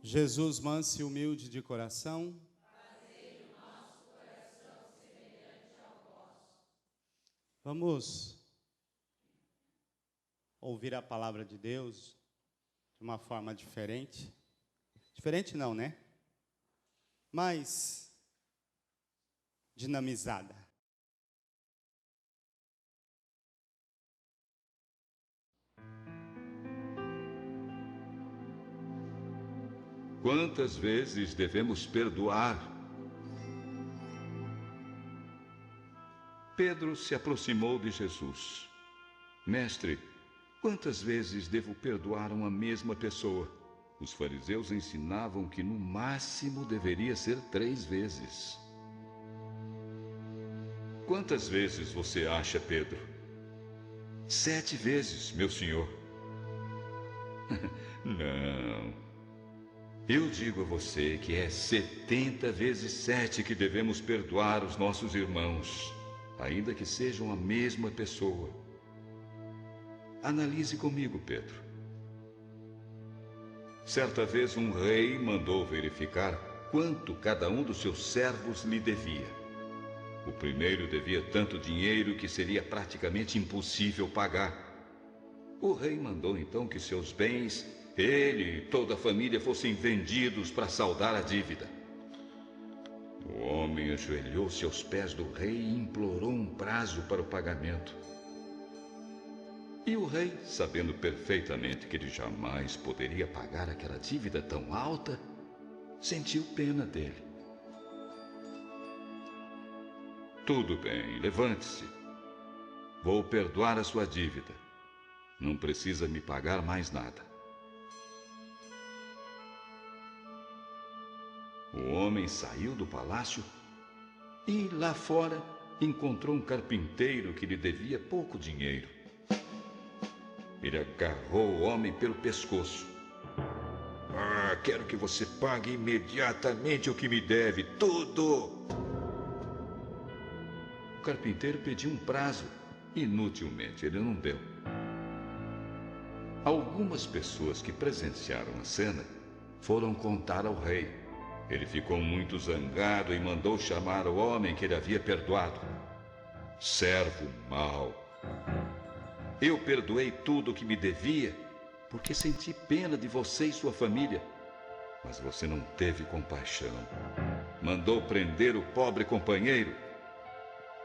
Jesus, manso e humilde de coração, fazei o nosso coração semelhante ao vosso. Vamos ouvir a palavra de Deus de uma forma diferente. Diferente não, né? Mas dinamizada. Quantas vezes devemos perdoar? Pedro se aproximou de Jesus. Mestre, quantas vezes devo perdoar uma mesma pessoa? Os fariseus ensinavam que no máximo deveria ser 3 vezes. Quantas vezes você acha, Pedro? 7 vezes, meu senhor. Não. Eu digo a você que é 70 vezes 7 que devemos perdoar os nossos irmãos, ainda que sejam a mesma pessoa. Analise comigo, Pedro. Certa vez um rei mandou verificar quanto cada um dos seus servos lhe devia. O primeiro devia tanto dinheiro que seria praticamente impossível pagar. O rei mandou então que seus bens, ele e toda a família, fossem vendidos para saldar a dívida. O homem ajoelhou-se aos pés do rei e implorou um prazo para o pagamento. E o rei, sabendo perfeitamente que ele jamais poderia pagar aquela dívida tão alta, sentiu pena dele. Tudo bem, levante-se. Vou perdoar a sua dívida. Não precisa me pagar mais nada. O homem saiu do palácio e, lá fora, encontrou um carpinteiro que lhe devia pouco dinheiro. Ele agarrou o homem pelo pescoço. Quero que você pague imediatamente o que me deve, tudo! O carpinteiro pediu um prazo. Inutilmente, ele não deu. Algumas pessoas que presenciaram a cena foram contar ao rei. Ele ficou muito zangado e mandou chamar o homem que ele havia perdoado. Servo mau! Eu perdoei tudo o que me devia porque senti pena de você e sua família. Mas você não teve compaixão. Mandou prender o pobre companheiro.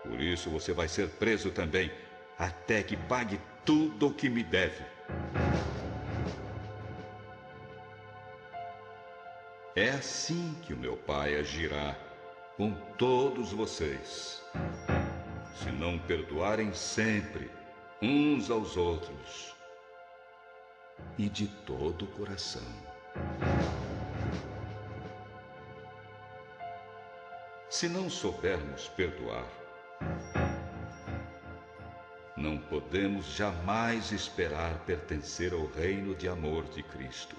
Por isso você vai ser preso também, até que pague tudo o que me deve. É assim que o meu Pai agirá com todos vocês, se não perdoarem sempre uns aos outros e de todo o coração. Se não soubermos perdoar, não podemos jamais esperar pertencer ao reino de amor de Cristo.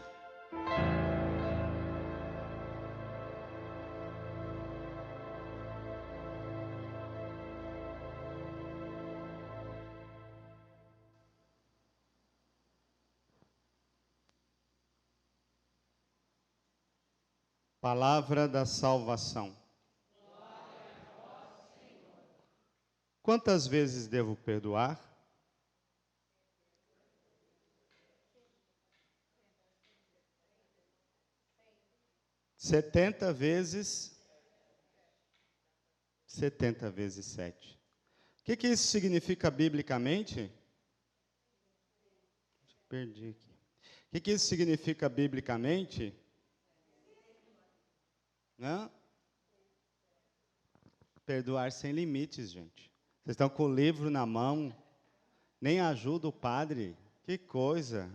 Palavra da salvação. Glória a vós, Senhor. Quantas vezes devo perdoar? Setenta vezes 7. O que isso significa biblicamente? Perdi aqui. O que isso significa biblicamente? Não? Perdoar sem limites, gente. Vocês estão com o livro na mão, nem ajuda o padre. Que coisa.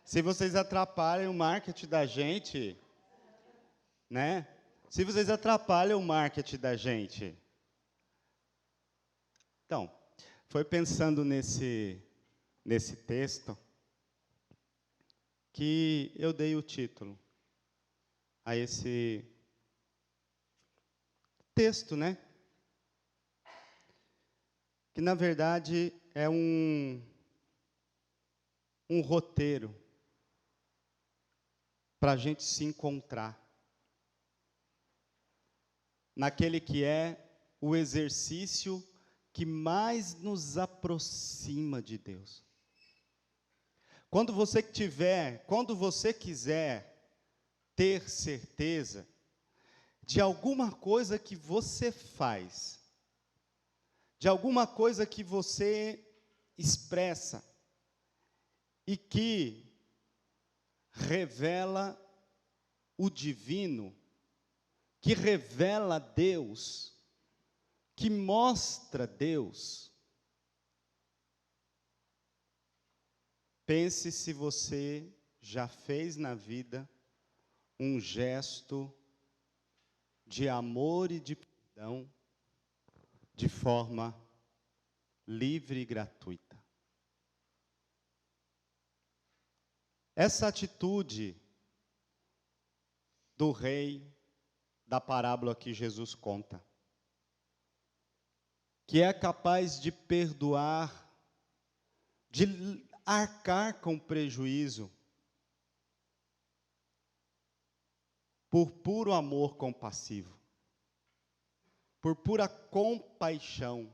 Se vocês atrapalham o marketing da gente, né? Se vocês atrapalham o marketing da gente. Então, foi pensando nesse texto que eu dei o título a esse texto, né? Que, na verdade, é um roteiro para a gente se encontrar naquele que é o exercício que mais nos aproxima de Deus. Quando você quiser ter certeza de alguma coisa que você faz, de alguma coisa que você expressa e que revela o divino, que revela Deus, que mostra Deus. Pense se você já fez na vida um gesto de amor e de perdão de forma livre e gratuita. Essa atitude do rei da parábola que Jesus conta, que é capaz de perdoar, de arcar com prejuízo, por puro amor compassivo, por pura compaixão,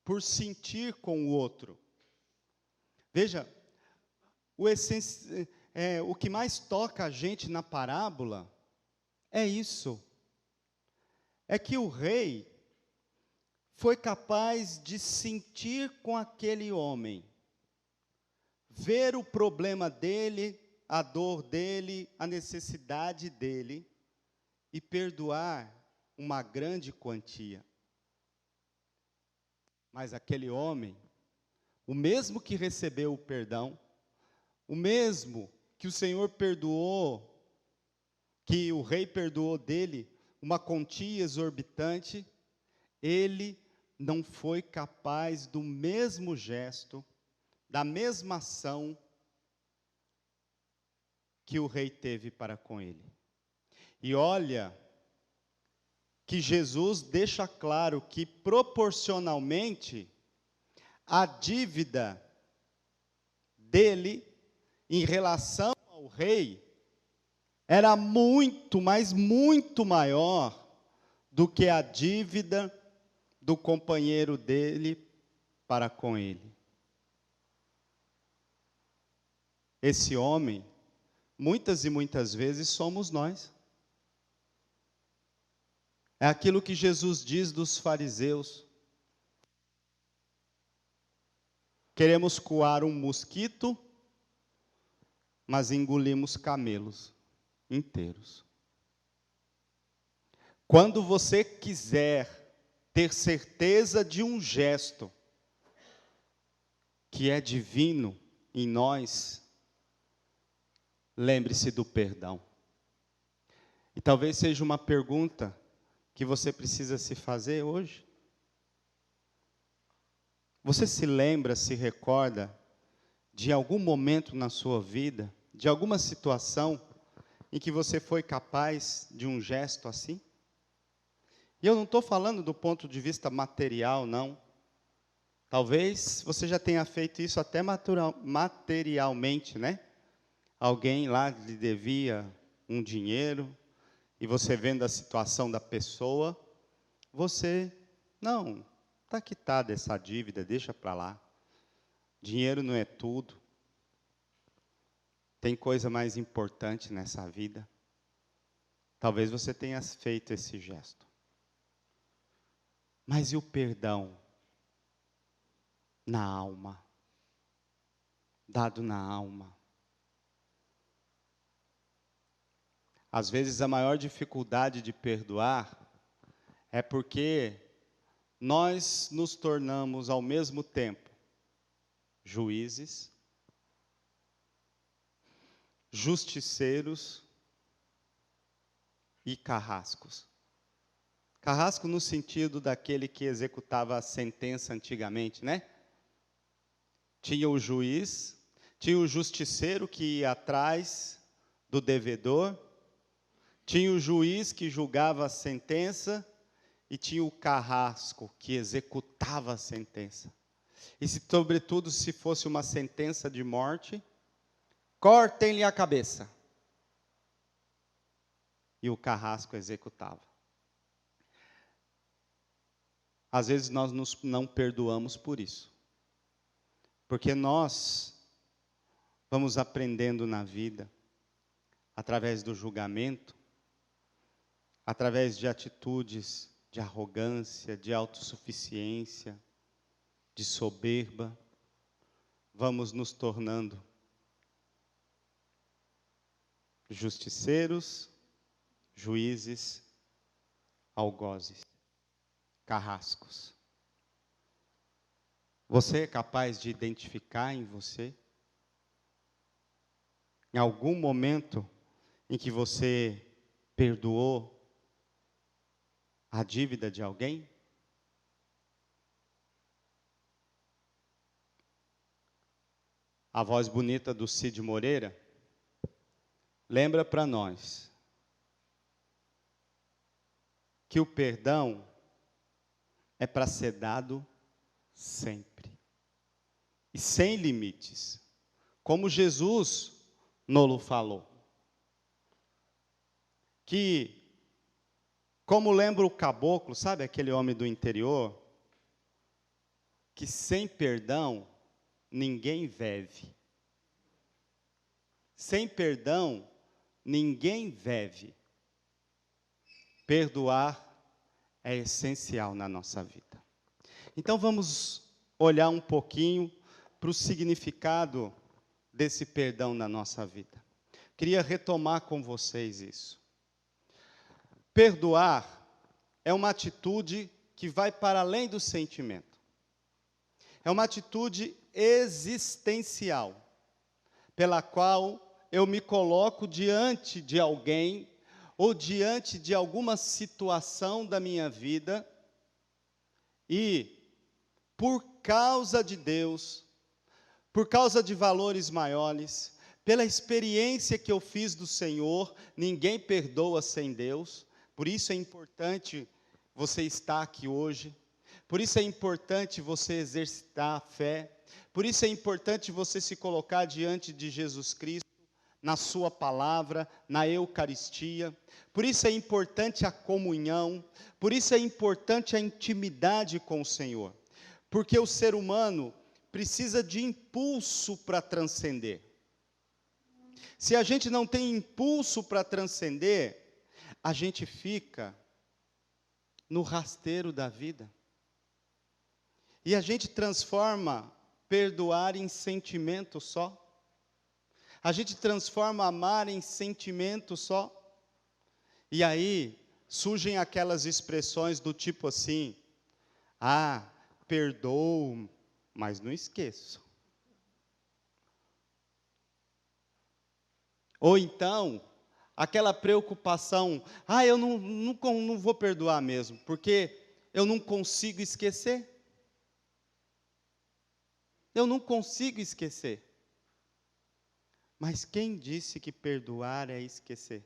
por sentir com o outro. Veja, o que mais toca a gente na parábola é isso. É que o rei foi capaz de sentir com aquele homem, ver o problema dele, a dor dele, a necessidade dele, e perdoar uma grande quantia. Mas aquele homem, o mesmo que recebeu o perdão, o mesmo que o Senhor perdoou, que o rei perdoou dele uma quantia exorbitante, ele não foi capaz do mesmo gesto, da mesma ação que o rei teve para com ele. E olha que Jesus deixa claro que proporcionalmente a dívida dele em relação ao rei era muito, mas muito maior do que a dívida do companheiro dele para com ele. Esse homem, muitas e muitas vezes, somos nós. É aquilo que Jesus diz dos fariseus. Queremos coar um mosquito, mas engolimos camelos inteiros. Quando você quiser ter certeza de um gesto que é divino em nós, lembre-se do perdão. E talvez seja uma pergunta que você precisa se fazer hoje. Você se lembra, se recorda de algum momento na sua vida, de alguma situação em que você foi capaz de um gesto assim? E eu não estou falando do ponto de vista material, não. Talvez você já tenha feito isso até materialmente, né? Alguém lá lhe devia um dinheiro, e você vendo a situação da pessoa, você, não, está quitada essa dívida, deixa para lá. Dinheiro não é tudo. Tem coisa mais importante nessa vida. Talvez você tenha feito esse gesto. Mas e o perdão na alma? Dado na alma. Às vezes a maior dificuldade de perdoar é porque nós nos tornamos ao mesmo tempo juízes, justiceiros e carrascos. Carrasco no sentido daquele que executava a sentença antigamente, né? Tinha o juiz, tinha o justiceiro que ia atrás do devedor, tinha o juiz que julgava a sentença e tinha o carrasco que executava a sentença. E sobretudo se fosse uma sentença de morte, cortem-lhe a cabeça. e o carrasco executava. Às vezes nós não perdoamos por isso. Porque nós vamos aprendendo na vida, através do julgamento, através de atitudes de arrogância, de autossuficiência, de soberba, vamos nos tornando justiceiros, juízes, algozes, carrascos. Você é capaz de identificar em você, em algum momento em que você perdoou a dívida de alguém? A voz bonita do Cid Moreira lembra para nós que o perdão é para ser dado sempre e sem limites, como Jesus nos falou. Que, como lembra o caboclo, sabe aquele homem do interior, que sem perdão ninguém vive. Sem perdão ninguém vive. Perdoar é essencial na nossa vida. Então vamos olhar um pouquinho para o significado desse perdão na nossa vida. Queria retomar com vocês isso. Perdoar é uma atitude que vai para além do sentimento. É uma atitude existencial, pela qual eu me coloco diante de alguém ou diante de alguma situação da minha vida e, por causa de Deus, por causa de valores maiores, pela experiência que eu fiz do Senhor, ninguém perdoa sem Deus. Por isso é importante você estar aqui hoje. Por isso é importante você exercitar a fé. Por isso é importante você se colocar diante de Jesus Cristo, na sua palavra, na Eucaristia. Por isso é importante a comunhão. Por isso é importante a intimidade com o Senhor. Porque o ser humano precisa de impulso para transcender. Se a gente não tem impulso para transcender, a gente fica no rasteiro da vida. E a gente transforma perdoar em sentimento só. A gente transforma amar em sentimento só. E aí surgem aquelas expressões do tipo assim: ah, perdoo, mas não esqueço. Ou então, aquela preocupação: ah, eu não vou perdoar mesmo, porque eu não consigo esquecer. Eu não consigo esquecer. Mas quem disse que perdoar é esquecer?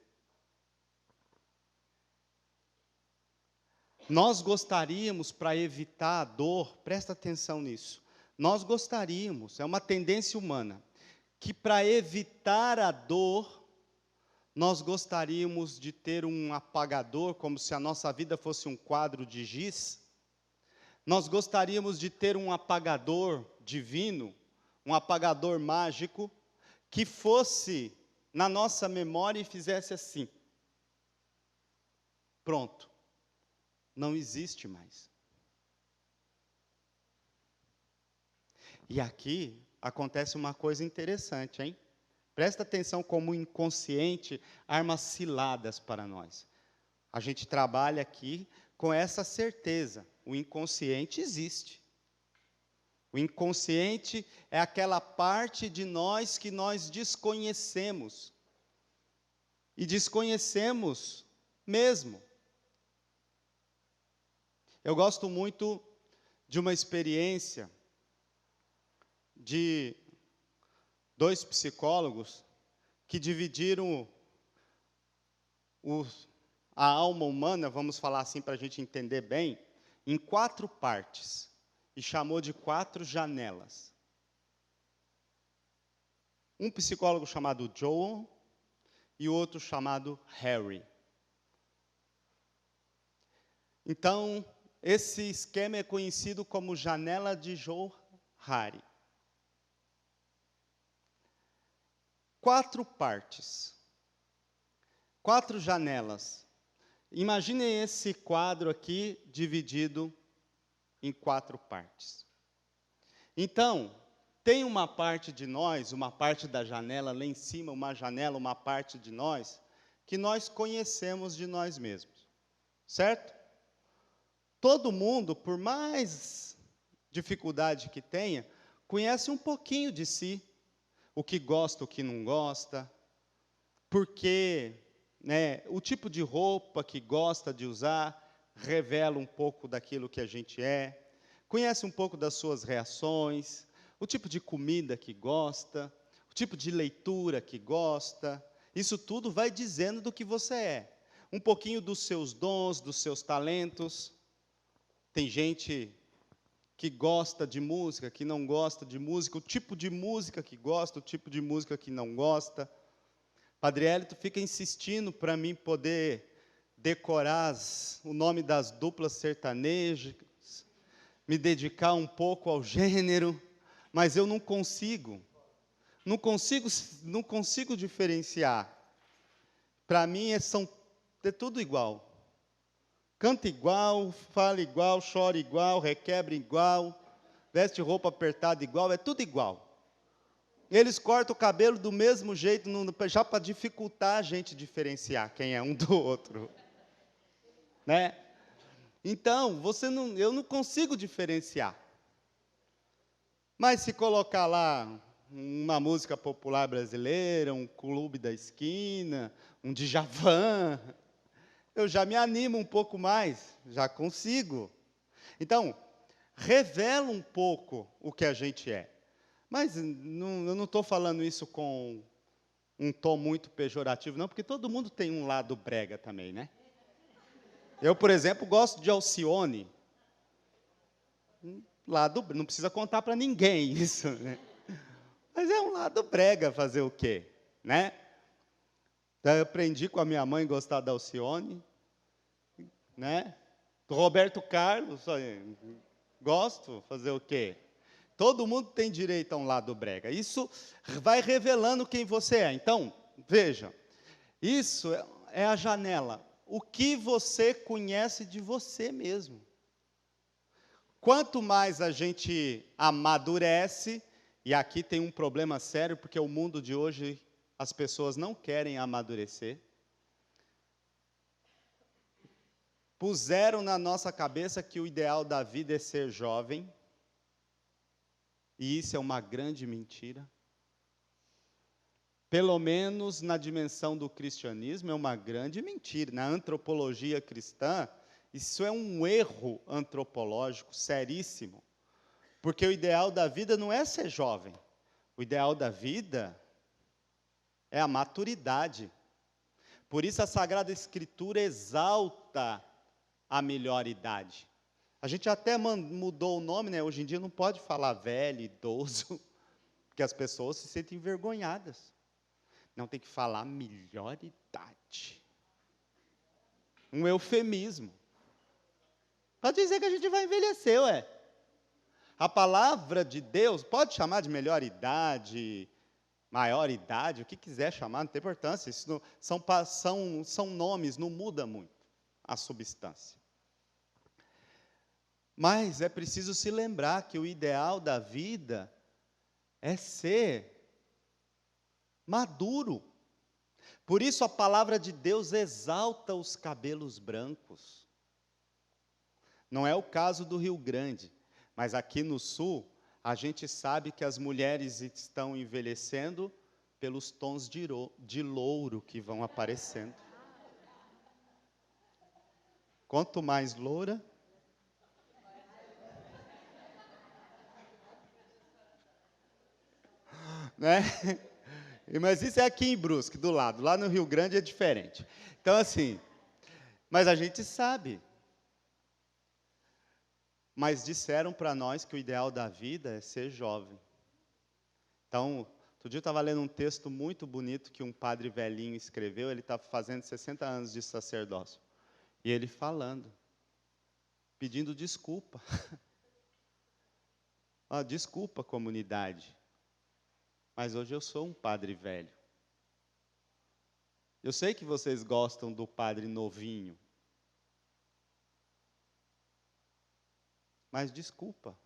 Nós gostaríamos, para evitar a dor, presta atenção nisso, nós gostaríamos, é uma tendência humana, que para evitar a dor, nós gostaríamos de ter um apagador, como se a nossa vida fosse um quadro de giz. Nós gostaríamos de ter um apagador divino, um apagador mágico, que fosse na nossa memória e fizesse assim. Pronto. Não existe mais. E aqui acontece uma coisa interessante, hein? Presta atenção como o inconsciente arma ciladas para nós. A gente trabalha aqui com essa certeza. O inconsciente existe. O inconsciente é aquela parte de nós que nós desconhecemos. E desconhecemos mesmo. Eu gosto muito de uma experiência de 2 psicólogos que dividiram a alma humana, vamos falar assim para a gente entender bem, em 4 partes, e chamou de 4 janelas. Um psicólogo chamado Joel e o outro chamado Harry. Então, esse esquema é conhecido como janela de Johari. 4 partes, 4 janelas. Imaginem esse quadro aqui dividido em 4 partes. Então, tem uma parte de nós, uma parte da janela lá em cima, uma janela, uma parte de nós, que nós conhecemos de nós mesmos, certo? Todo mundo, por mais dificuldade que tenha, conhece um pouquinho de si, o que gosta, o que não gosta, porque o tipo de roupa que gosta de usar revela um pouco daquilo que a gente é, conhece um pouco das suas reações, o tipo de comida que gosta, o tipo de leitura que gosta, isso tudo vai dizendo do que você é. Um pouquinho dos seus dons, dos seus talentos. Tem gente que gosta de música, que não gosta de música, o tipo de música que gosta, o tipo de música que não gosta. Padre Hélito fica insistindo para mim poder decorar o nome das duplas sertanejas, me dedicar um pouco ao gênero, mas eu não consigo diferenciar. Para mim é tudo igual. Canta igual, fala igual, chora igual, requebra igual, veste roupa apertada igual, é tudo igual. Eles cortam o cabelo do mesmo jeito, já para dificultar a gente diferenciar quem é um do outro. Né? Então, eu não consigo diferenciar. Mas se colocar lá uma música popular brasileira, um clube da esquina, um Djavan, eu já me animo um pouco mais, já consigo. Então, revela um pouco o que a gente é. Mas eu não estou falando isso com um tom muito pejorativo, não, porque todo mundo tem um lado brega também, né? Eu, por exemplo, gosto de Alcione. Não precisa contar para ninguém isso, né? Mas é um lado brega fazer o quê, né? Então, eu aprendi com a minha mãe a gostar da Alcione, né? Do Roberto Carlos, gosto, fazer o quê? Todo mundo tem direito a um lado brega. Isso vai revelando quem você é. Então, veja, isso é a janela. O que você conhece de você mesmo. Quanto mais a gente amadurece, e aqui tem um problema sério, porque o mundo de hoje, as pessoas não querem amadurecer. Puseram na nossa cabeça que o ideal da vida é ser jovem, e isso é uma grande mentira. Pelo menos na dimensão do cristianismo, é uma grande mentira. Na antropologia cristã, isso é um erro antropológico seríssimo. Porque o ideal da vida não é ser jovem. O ideal da vida é a maturidade. Por isso a Sagrada Escritura exalta a melhor idade. A gente até mudou o nome, né? Hoje em dia não pode falar velho, idoso, porque as pessoas se sentem envergonhadas. Não, tem que falar melhor idade. Um eufemismo. Para dizer que a gente vai envelhecer, ué. A palavra de Deus pode chamar de melhor idade, maior idade, o que quiser chamar, não tem importância. Isso não, são nomes, não muda muito a substância. Mas é preciso se lembrar que o ideal da vida é ser maduro. Por isso a palavra de Deus exalta os cabelos brancos. Não é o caso do Rio Grande, mas aqui no Sul, a gente sabe que as mulheres estão envelhecendo pelos tons de louro que vão aparecendo. Quanto mais loura, né? Mas isso é aqui em Brusque, do lado. Lá no Rio Grande é diferente. Então, assim, mas a gente sabe. Mas disseram para nós que o ideal da vida é ser jovem. Então, outro dia eu estava lendo um texto muito bonito que um padre velhinho escreveu. Ele está fazendo 60 anos de sacerdócio. E ele falando pedindo desculpa. Desculpa, comunidade, mas hoje eu sou um padre velho. Eu sei que vocês gostam do padre novinho, mas desculpa.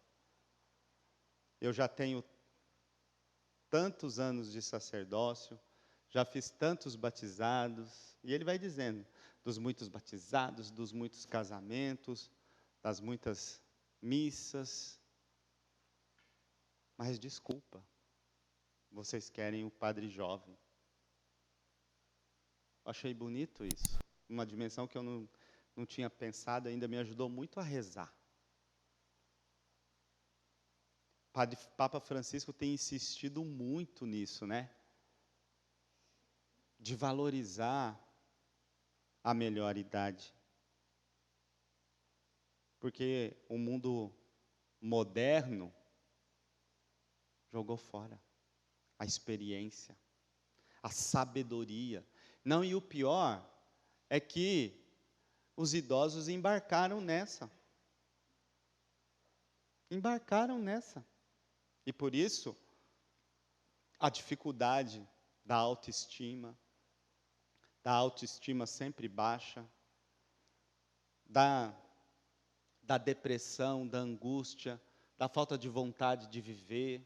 Eu já tenho tantos anos de sacerdócio, já fiz tantos batizados, e ele vai dizendo, dos muitos batizados, dos muitos casamentos, das muitas missas. Mas desculpa, vocês querem o padre jovem. Achei bonito isso. Uma dimensão que eu não tinha pensado ainda, me ajudou muito a rezar. Papa Francisco tem insistido muito nisso, né? De valorizar a melhor idade. Porque o mundo moderno jogou fora a experiência, a sabedoria. Não, e o pior é que os idosos embarcaram nessa. Embarcaram nessa. E por isso, a dificuldade da autoestima sempre baixa, da depressão, da angústia, da falta de vontade de viver,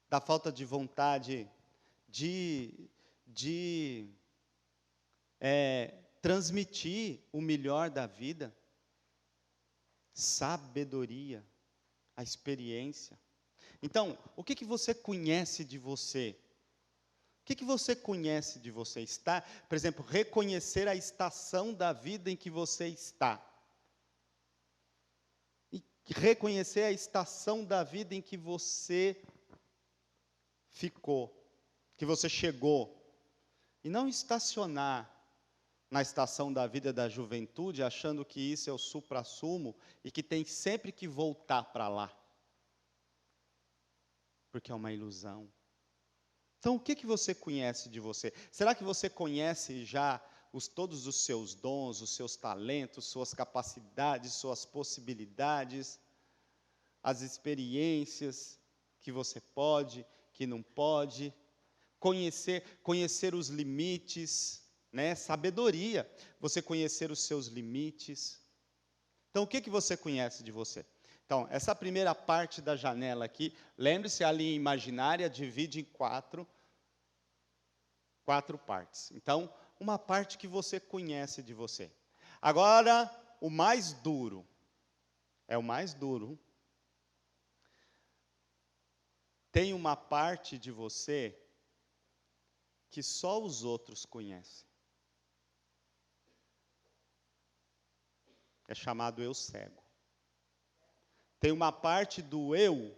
da falta de vontade de transmitir o melhor da vida, sabedoria, a experiência. Então, o que você conhece de você? O que você conhece de você? Está, por exemplo, reconhecer a estação da vida em que você está. E reconhecer a estação da vida em que você ficou, que você chegou. E não estacionar na estação da vida da juventude, achando que isso é o suprassumo e que tem sempre que voltar para lá. Porque é uma ilusão. Então, o que você conhece de você? Será que você conhece já todos os seus dons, os seus talentos, suas capacidades, suas possibilidades, as experiências que você pode, que não pode? Conhecer os limites, né? Sabedoria, você conhecer os seus limites. Então, o que você conhece de você? Então, essa primeira parte da janela aqui, lembre-se, a linha imaginária divide em quatro partes. Então, uma parte que você conhece de você. Agora, o mais duro. É o mais duro. Tem uma parte de você que só os outros conhecem. É chamado eu cego. Tem uma parte do eu,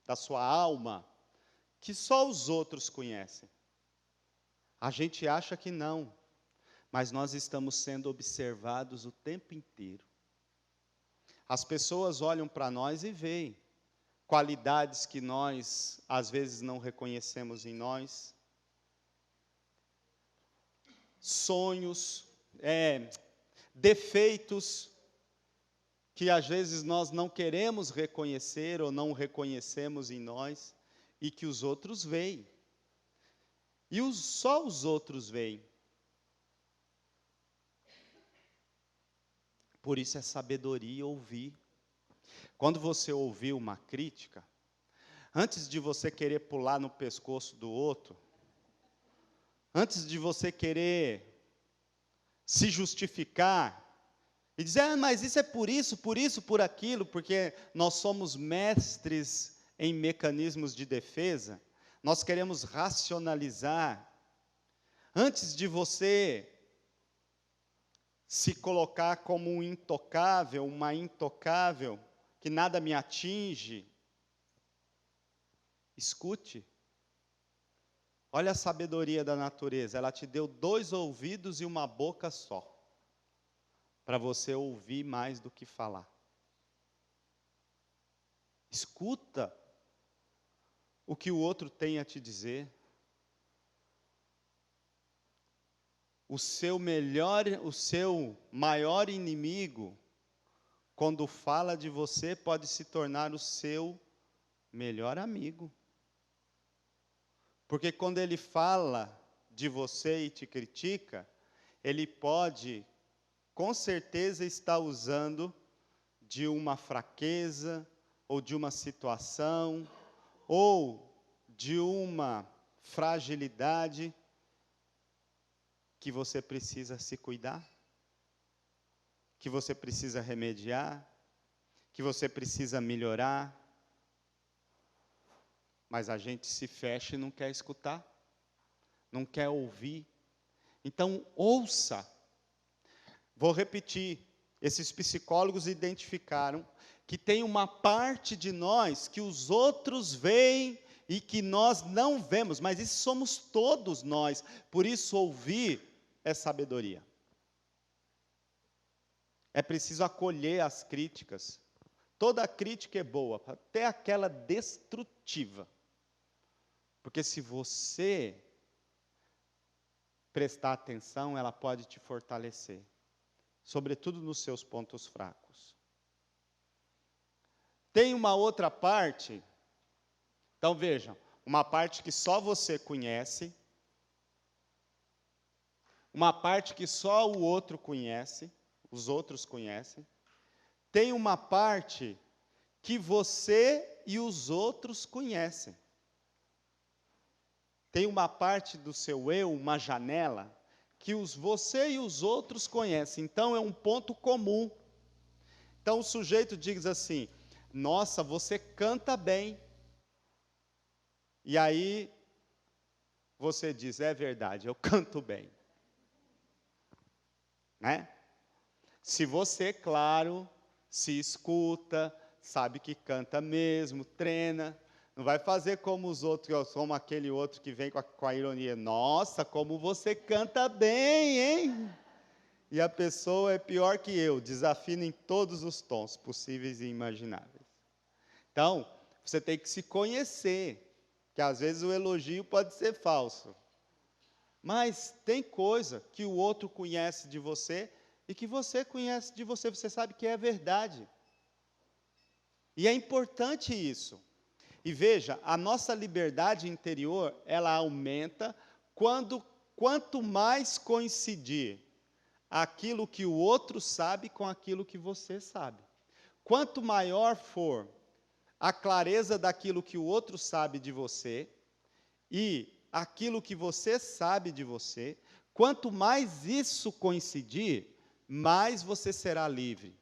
da sua alma, que só os outros conhecem. A gente acha que não, mas nós estamos sendo observados o tempo inteiro. As pessoas olham para nós e veem qualidades que nós, às vezes, não reconhecemos em nós. Sonhos, defeitos que às vezes nós não queremos reconhecer ou não reconhecemos em nós e que os outros veem. E só os outros veem. Por isso é sabedoria ouvir. Quando você ouvir uma crítica, antes de você querer pular no pescoço do outro, antes de você querer se justificar, e dizer, mas isso é por isso, por aquilo, porque nós somos mestres em mecanismos de defesa, nós queremos racionalizar. Antes de você se colocar como um intocável, uma intocável, que nada me atinge, escute. Olha a sabedoria da natureza, ela te deu 2 ouvidos e uma boca só, para você ouvir mais do que falar. Escuta o que o outro tem a te dizer. O seu maior inimigo quando fala de você, pode se tornar o seu melhor amigo. Porque quando ele fala de você e te critica, ele pode, com certeza, estar usando de uma fraqueza, ou de uma situação, ou de uma fragilidade que você precisa se cuidar, que você precisa remediar, que você precisa melhorar. Mas a gente se fecha e não quer escutar, não quer ouvir. Então, ouça. Vou repetir, esses psicólogos identificaram que tem uma parte de nós que os outros veem e que nós não vemos, mas isso somos todos nós. Por isso, ouvir é sabedoria. É preciso acolher as críticas. Toda crítica é boa, até aquela destrutiva. Porque se você prestar atenção, ela pode te fortalecer, sobretudo nos seus pontos fracos. Tem uma outra parte, então vejam, uma parte que só você conhece, uma parte que só o outro conhece, os outros conhecem. Tem uma parte que você e os outros conhecem. Tem uma parte do seu eu, uma janela, que você e os outros conhecem. Então, é um ponto comum. Então, o sujeito diz assim, nossa, você canta bem. E aí, você diz, é verdade, eu canto bem. Né? Se você, claro, se escuta, sabe que canta mesmo, treina, não vai fazer como os outros, como aquele outro que vem com a ironia. Nossa, como você canta bem, hein? E a pessoa é pior que eu, desafina em todos os tons possíveis e imagináveis. Então, você tem que se conhecer, que às vezes o elogio pode ser falso. Mas tem coisa que o outro conhece de você e que você conhece de você, você sabe que é verdade. E é importante isso. E veja, a nossa liberdade interior, ela aumenta quanto mais coincidir aquilo que o outro sabe com aquilo que você sabe. Quanto maior for a clareza daquilo que o outro sabe de você e aquilo que você sabe de você, quanto mais isso coincidir, mais você será livre,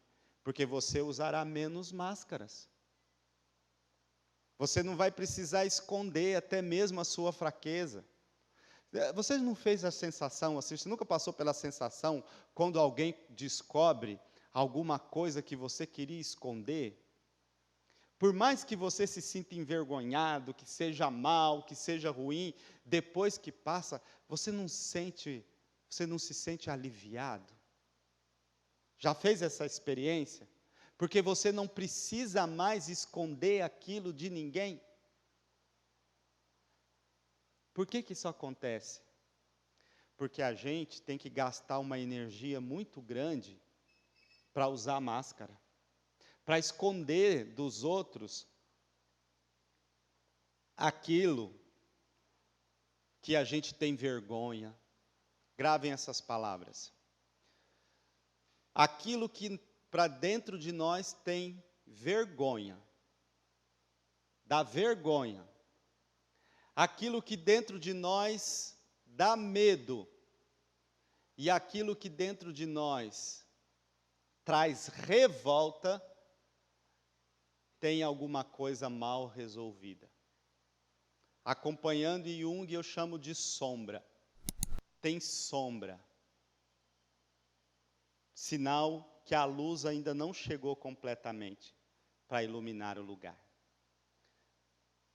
porque você usará menos máscaras. Você não vai precisar esconder até mesmo a sua fraqueza. Você não fez a sensação assim, você nunca passou pela sensação quando alguém descobre alguma coisa que você queria esconder? Por mais que você se sinta envergonhado, que seja mal, que seja ruim, depois que passa, você não se sente aliviado? Já fez essa experiência? Porque você não precisa mais esconder aquilo de ninguém. Por que isso acontece? Porque a gente tem que gastar uma energia muito grande para usar máscara, para esconder dos outros aquilo que a gente tem vergonha. Gravem essas palavras. Aquilo que para dentro de nós tem vergonha, dá vergonha. Aquilo que dentro de nós dá medo, e aquilo que dentro de nós traz revolta, tem alguma coisa mal resolvida. Acompanhando Jung, eu chamo de sombra. Tem sombra. Sinal que a luz ainda não chegou completamente para iluminar o lugar.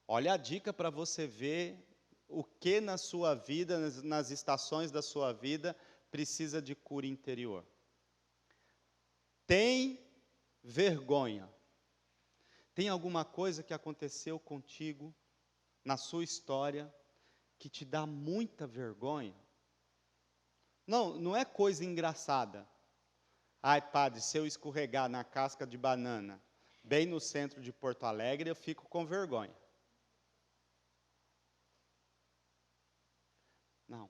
Olha a dica para você ver o que na sua vida, nas estações da sua vida, precisa de cura interior. Tem vergonha. Tem alguma coisa que aconteceu contigo, na sua história, que te dá muita vergonha? Não é coisa engraçada. Ai, padre, se eu escorregar na casca de banana, bem no centro de Porto Alegre, eu fico com vergonha. Não.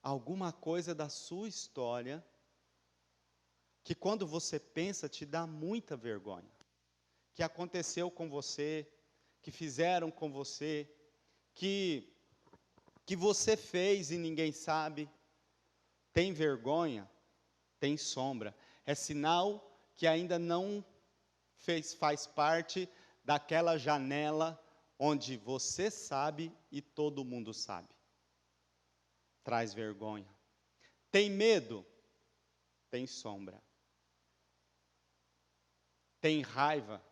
Alguma coisa da sua história que quando você pensa te dá muita vergonha. Que aconteceu com você, que fizeram com você, que você fez e ninguém sabe. Tem vergonha, tem sombra. É sinal que ainda não faz parte daquela janela onde você sabe e todo mundo sabe. Traz vergonha. Tem medo? Tem sombra. Tem raiva?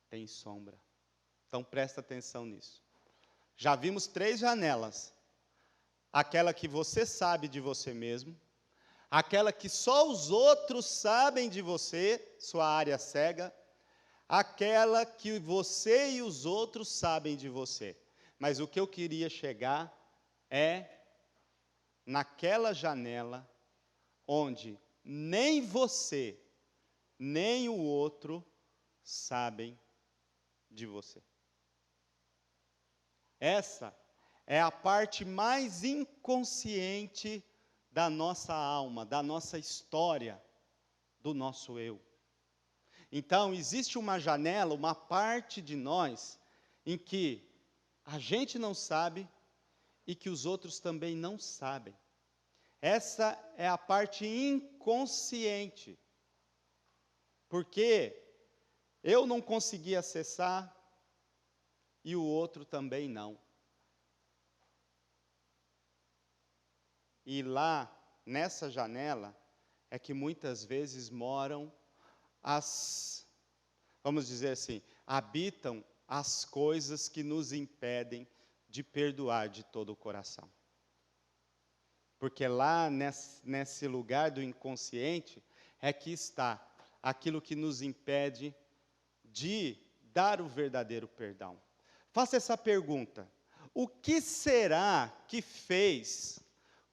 Tem sombra. Então presta atenção nisso. Já vimos 3 janelas. Aquela que você sabe de você mesmo, aquela que só os outros sabem de você, sua área cega, aquela que você e os outros sabem de você. Mas o que eu queria chegar é naquela janela onde nem você, nem o outro sabem de você. Essa é a parte mais inconsciente da nossa alma, da nossa história, do nosso eu. Então, existe uma janela, uma parte de nós, em que a gente não sabe e que os outros também não sabem. Essa é a parte inconsciente. Porque eu não consegui acessar e o outro também não. E lá, nessa janela, é que muitas vezes moram vamos dizer assim, habitam as coisas que nos impedem de perdoar de todo o coração. Porque lá, nesse lugar do inconsciente, é que está aquilo que nos impede de dar o verdadeiro perdão. Faça essa pergunta: o que será que fez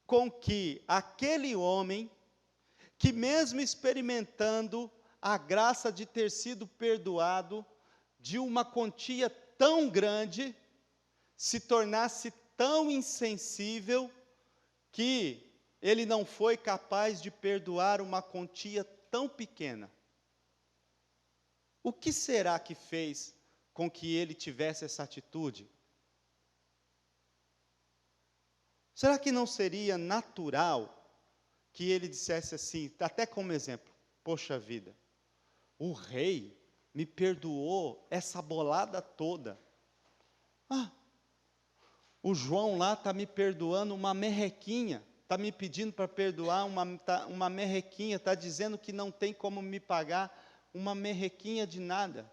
com que aquele homem, que mesmo experimentando a graça de ter sido perdoado de uma quantia tão grande, se tornasse tão insensível que ele não foi capaz de perdoar uma quantia tão pequena? O que será que fez com que ele tivesse essa atitude? Será que não seria natural que ele dissesse assim, até como exemplo: poxa vida, o rei me perdoou essa bolada toda. O João lá está me perdoando uma merrequinha, está me pedindo para perdoar uma merrequinha, está dizendo que não tem como me pagar uma merrequinha de nada.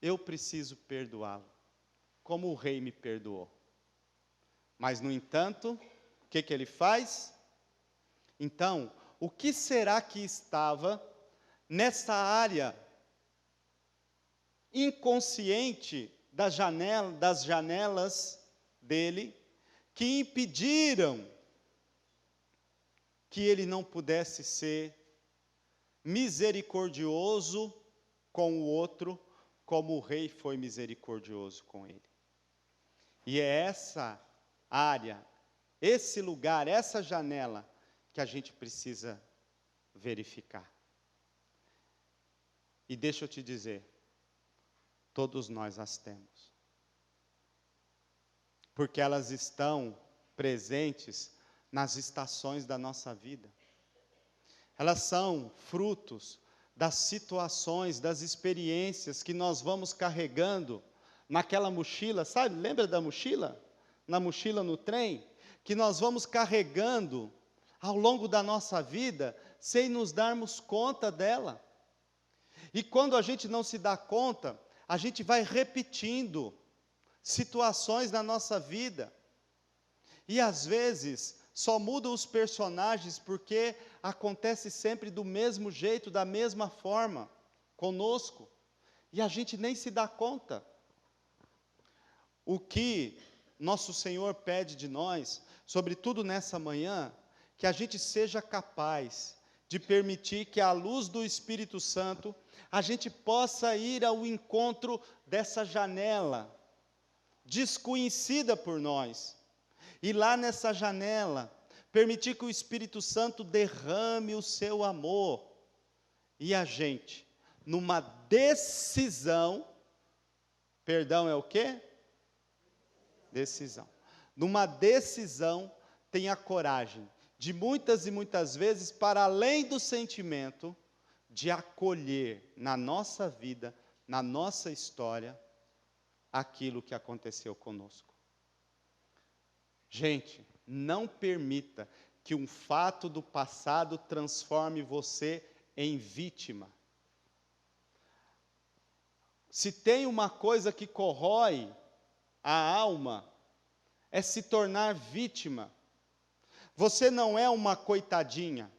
Eu preciso perdoá-lo, como o rei me perdoou. Mas, no entanto, o que ele faz? Então, o que será que estava nessa área inconsciente das janelas dele, que impediram que ele não pudesse ser misericordioso com o outro, como o rei foi misericordioso com ele? E é essa área, esse lugar, essa janela que a gente precisa verificar. E deixa eu te dizer, todos nós as temos. Porque elas estão presentes nas estações da nossa vida. Elas são frutos das situações, das experiências que nós vamos carregando naquela mochila, sabe? Lembra da mochila? Na mochila no trem, que nós vamos carregando ao longo da nossa vida, sem nos darmos conta dela. E quando a gente não se dá conta, a gente vai repetindo situações na nossa vida. E às vezes, só mudam os personagens, porque acontece sempre do mesmo jeito, da mesma forma, conosco. E a gente nem se dá conta. O que nosso Senhor pede de nós, sobretudo nessa manhã, que a gente seja capaz de permitir que, à luz do Espírito Santo, a gente possa ir ao encontro dessa janela desconhecida por nós. E lá nessa janela, permitir que o Espírito Santo derrame o seu amor. E a gente, numa decisão, perdão é o quê? Decisão. Numa decisão, tenha coragem de muitas e muitas vezes, para além do sentimento, de acolher na nossa vida, na nossa história, aquilo que aconteceu conosco. Gente, não permita que um fato do passado transforme você em vítima. Se tem uma coisa que corrói a alma, é se tornar vítima. Você não é uma coitadinha.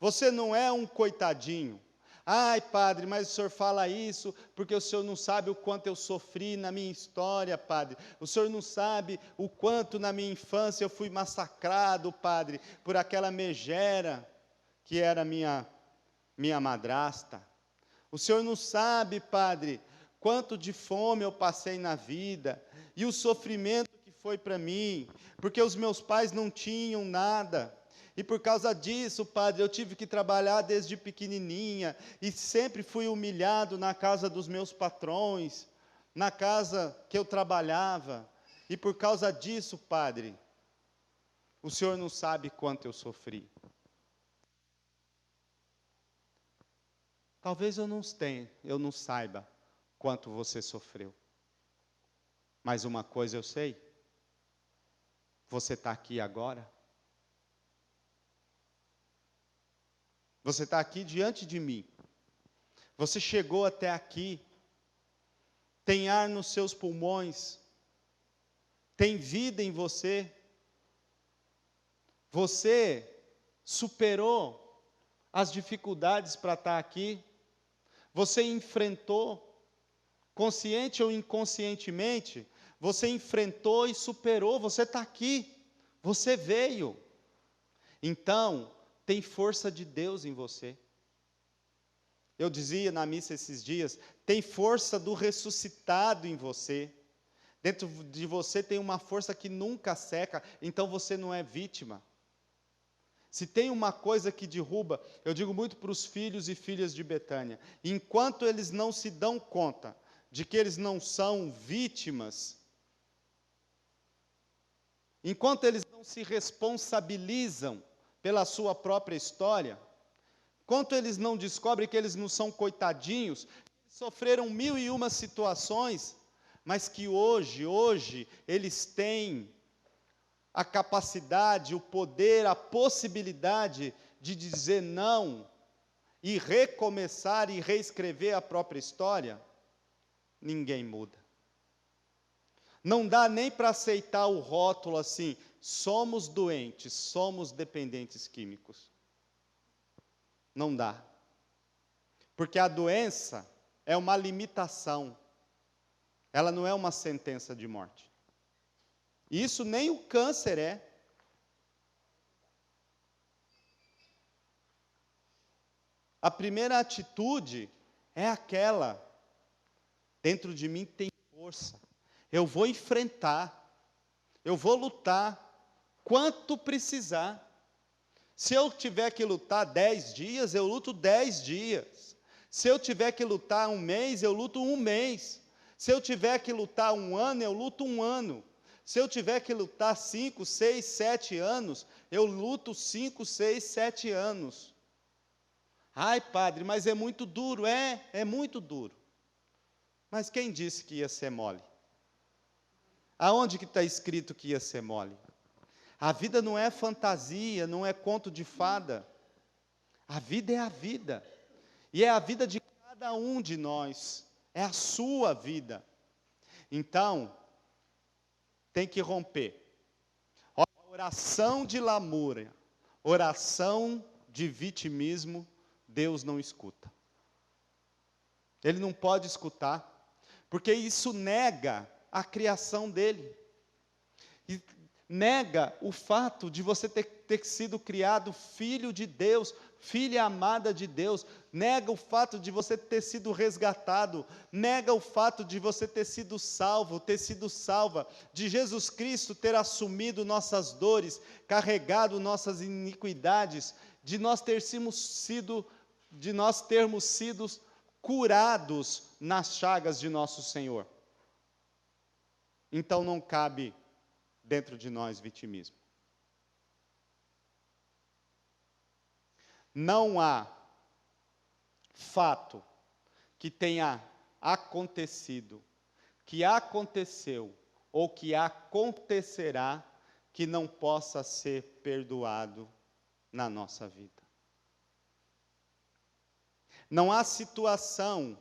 Você não é um coitadinho. Ai, padre, mas o senhor fala isso porque o senhor não sabe o quanto eu sofri na minha história, padre. O senhor não sabe o quanto na minha infância eu fui massacrado, padre, por aquela megera que era minha madrasta. O senhor não sabe, padre, quanto de fome eu passei na vida e o sofrimento que foi para mim, porque os meus pais não tinham nada. E por causa disso, padre, eu tive que trabalhar desde pequenininha e sempre fui humilhado na casa dos meus patrões, na casa que eu trabalhava. E por causa disso, padre, o senhor não sabe quanto eu sofri. Talvez eu não saiba quanto você sofreu. Mas uma coisa eu sei, você está aqui agora. Você está aqui diante de mim. Você chegou até aqui. Tem ar nos seus pulmões. Tem vida em você. Você superou as dificuldades para estar aqui. Você enfrentou, consciente ou inconscientemente, você enfrentou e superou. Você está aqui. Você veio. Então, tem força de Deus em você. Eu dizia na missa esses dias, tem força do ressuscitado em você. Dentro de você tem uma força que nunca seca, então você não é vítima. Se tem uma coisa que derruba, eu digo muito para os filhos e filhas de Betânia, enquanto eles não se dão conta de que eles não são vítimas, enquanto eles não se responsabilizam pela sua própria história, enquanto eles não descobrem que eles não são coitadinhos, sofreram 1001 situações, mas que hoje eles têm a capacidade, o poder, a possibilidade de dizer não e recomeçar e reescrever a própria história, ninguém muda. Não dá nem para aceitar o rótulo assim, somos doentes, somos dependentes químicos. Não dá. Porque a doença é uma limitação. Ela não é uma sentença de morte. E isso nem o câncer é. A primeira atitude é aquela, dentro de mim tem força. Eu vou enfrentar, eu vou lutar, quanto precisar. Se eu tiver que lutar 10 dias, eu luto 10 dias. Se eu tiver que lutar 1 mês, eu luto 1 mês. Se eu tiver que lutar 1 ano, eu luto 1 ano. Se eu tiver que lutar 5, 6, 7 anos, eu luto 5, 6, 7 anos. Ai, padre, mas é muito duro. É muito duro. Mas quem disse que ia ser mole? Aonde que está escrito que ia ser mole? A vida não é fantasia, não é conto de fada. A vida é a vida. E é a vida de cada um de nós. É a sua vida. Então, tem que romper. Oração de lamúria, oração de vitimismo, Deus não escuta. Ele não pode escutar, porque isso nega a criação dele. E nega o fato de você ter sido criado filho de Deus, filha amada de Deus, nega o fato de você ter sido resgatado, nega o fato de você ter sido salvo, ter sido salva, de Jesus Cristo ter assumido nossas dores, carregado nossas iniquidades, de nós termos sido curados nas chagas de nosso Senhor. Então não cabe dentro de nós vitimismo. Não há fato que tenha acontecido, que aconteceu ou que acontecerá que não possa ser perdoado na nossa vida. Não há situação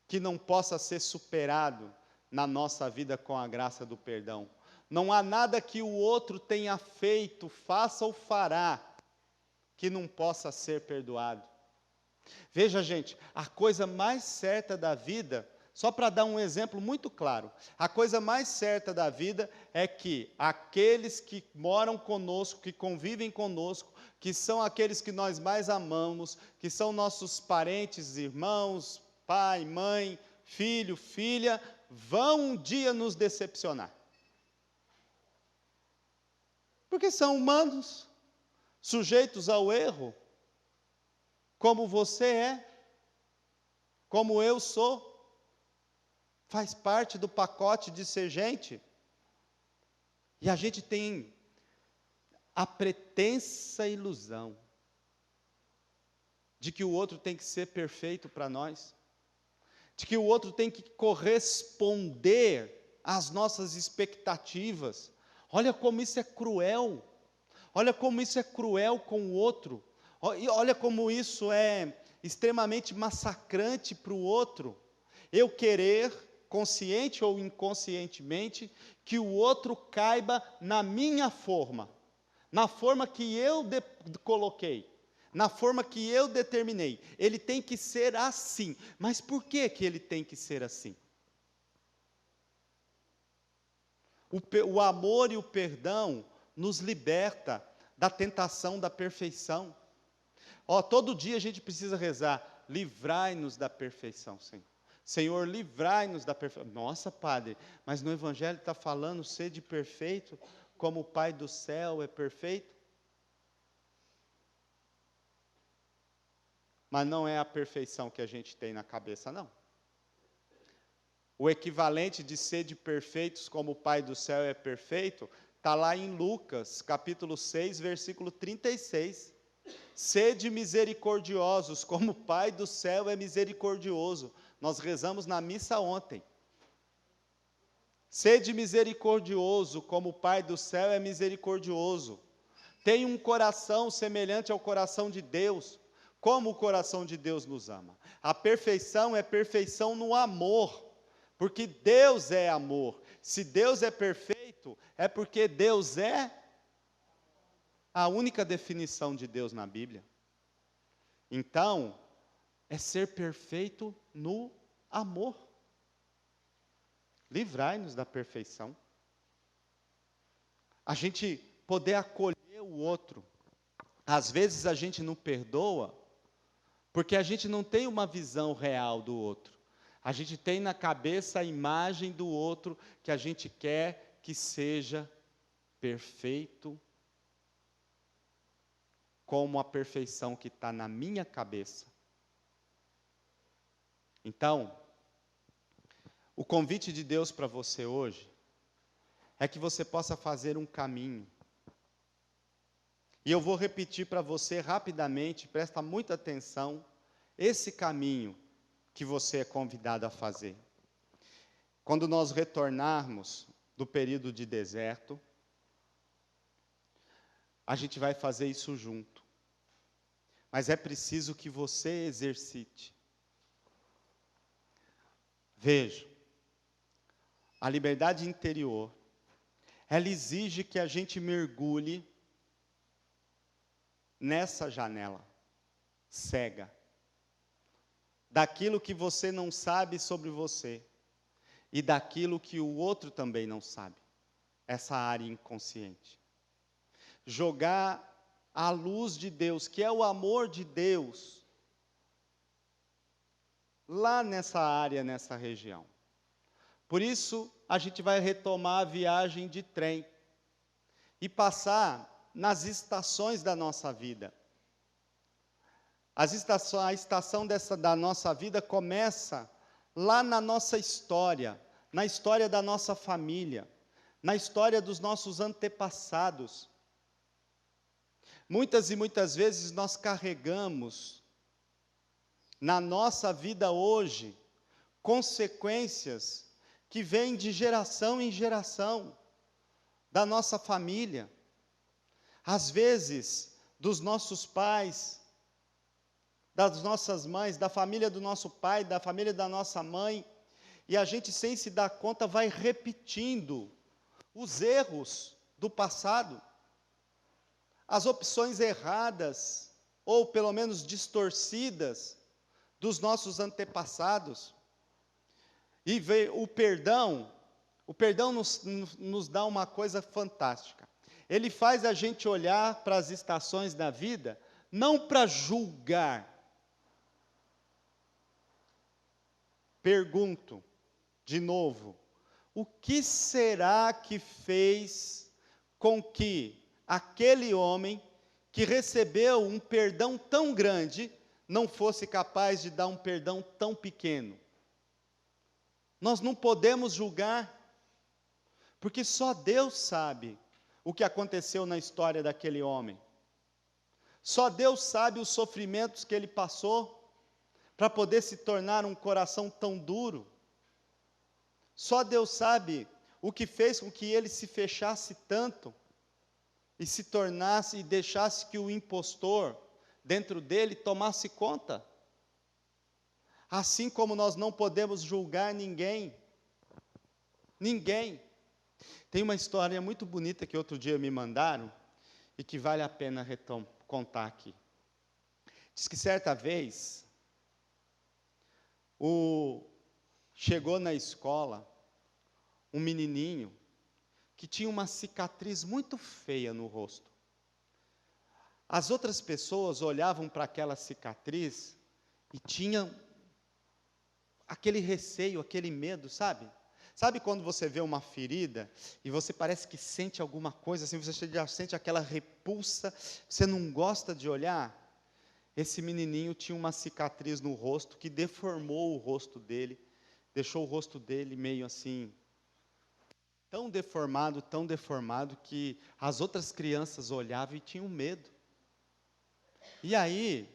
que não possa ser superado na nossa vida com a graça do perdão. Não há nada que o outro tenha feito, faça ou fará, que não possa ser perdoado. Veja, gente, a coisa mais certa da vida, só para dar um exemplo muito claro, a coisa mais certa da vida é que aqueles que moram conosco, que convivem conosco, que são aqueles que nós mais amamos, que são nossos parentes, irmãos, pai, mãe, filho, filha, vão um dia nos decepcionar. Porque são humanos, sujeitos ao erro, como você é, como eu sou, faz parte do pacote de ser gente. E a gente tem a pretensa ilusão de que o outro tem que ser perfeito para nós, de que o outro tem que corresponder às nossas expectativas. Olha como isso é cruel, olha como isso é cruel com o outro, olha como isso é extremamente massacrante para o outro. Eu querer, consciente ou inconscientemente, que o outro caiba na minha forma, na forma que eu coloquei, na forma que eu determinei. Ele tem que ser assim. Mas por que ele tem que ser assim? O amor e o perdão nos liberta da tentação da perfeição. Todo dia a gente precisa rezar: livrai-nos da perfeição, Senhor. Senhor, livrai-nos da perfeição. Nossa, Padre, mas no Evangelho está falando sede perfeito, como o Pai do céu é perfeito. Mas não é a perfeição que a gente tem na cabeça, não. O equivalente de sede perfeitos como o Pai do céu é perfeito, está lá em Lucas, capítulo 6, versículo 36. Sede misericordiosos, como o Pai do céu é misericordioso. Nós rezamos na missa ontem. Sede misericordioso, como o Pai do céu é misericordioso. Tenha um coração semelhante ao coração de Deus, como o coração de Deus nos ama. A perfeição é perfeição no amor, porque Deus é amor. Se Deus é perfeito, é porque Deus é a única definição de Deus na Bíblia. Então, é ser perfeito no amor. Livrai-nos da perfeição. A gente poder acolher o outro. Às vezes a gente não perdoa, porque a gente não tem uma visão real do outro. A gente tem na cabeça a imagem do outro que a gente quer que seja perfeito, como a perfeição que está na minha cabeça. Então, o convite de Deus para você hoje é que você possa fazer um caminho. E eu vou repetir para você rapidamente, presta muita atenção, esse caminho que você é convidado a fazer. Quando nós retornarmos do período de deserto, a gente vai fazer isso junto. Mas é preciso que você exercite. Veja, a liberdade interior, ela exige que a gente mergulhe nessa janela cega, daquilo que você não sabe sobre você, e daquilo que o outro também não sabe. essa área inconsciente. Jogar a luz de Deus, que é o amor de Deus, lá nessa área, nessa região. Por isso, a gente vai retomar a viagem de trem e passar nas estações da nossa vida. A estação da nossa vida começa lá na nossa história, na história da nossa família, na história dos nossos antepassados. Muitas e muitas vezes nós carregamos na nossa vida hoje consequências que vêm de geração em geração, da nossa família, às vezes dos nossos pais, das nossas mães, da família do nosso pai, da família da nossa mãe, e a gente, sem se dar conta, vai repetindo os erros do passado, as opções erradas, ou pelo menos distorcidas, dos nossos antepassados. E o perdão nos dá uma coisa fantástica. Ele faz a gente olhar para as estações da vida, não para julgar. Pergunto, de novo, o que será que fez com que aquele homem que recebeu um perdão tão grande não fosse capaz de dar um perdão tão pequeno? Nós não podemos julgar, porque só Deus sabe o que aconteceu na história daquele homem. Só Deus sabe os sofrimentos que ele passou para poder se tornar um coração tão duro. Só Deus sabe o que fez com que ele se fechasse tanto e se tornasse e deixasse que o impostor dentro dele tomasse conta. Assim como nós não podemos julgar ninguém. Ninguém. Tem uma história muito bonita que outro dia me mandaram e que vale a pena contar aqui. Diz que certa vez chegou na escola um menininho que tinha uma cicatriz muito feia no rosto. As outras pessoas olhavam para aquela cicatriz e tinham aquele receio, aquele medo, sabe? Sabe quando você vê uma ferida e você parece que sente alguma coisa, assim, você já sente aquela repulsa, você não gosta de olhar? Esse menininho tinha uma cicatriz no rosto que deformou o rosto dele, deixou o rosto dele meio assim, tão deformado, que as outras crianças olhavam e tinham medo. E aí,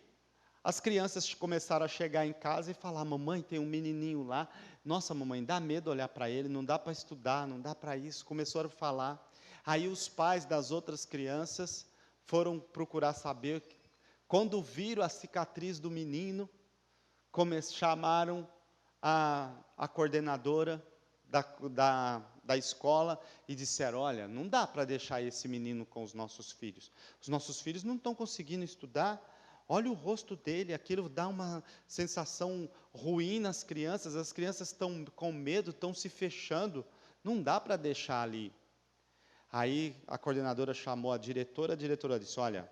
as crianças começaram a chegar em casa e falar: mamãe, tem um menininho lá, nossa mamãe, dá medo olhar para ele, não dá para estudar, não dá para isso. Começaram a falar. Aí os pais das outras crianças foram procurar saber. Quando viram a cicatriz do menino, chamaram a coordenadora da escola e disseram: olha, não dá para deixar esse menino com os nossos filhos. Os nossos filhos não estão conseguindo estudar. Olha o rosto dele, aquilo dá uma sensação ruim nas crianças, as crianças estão com medo, estão se fechando, não dá para deixar ali. Aí a coordenadora chamou a diretora disse: olha,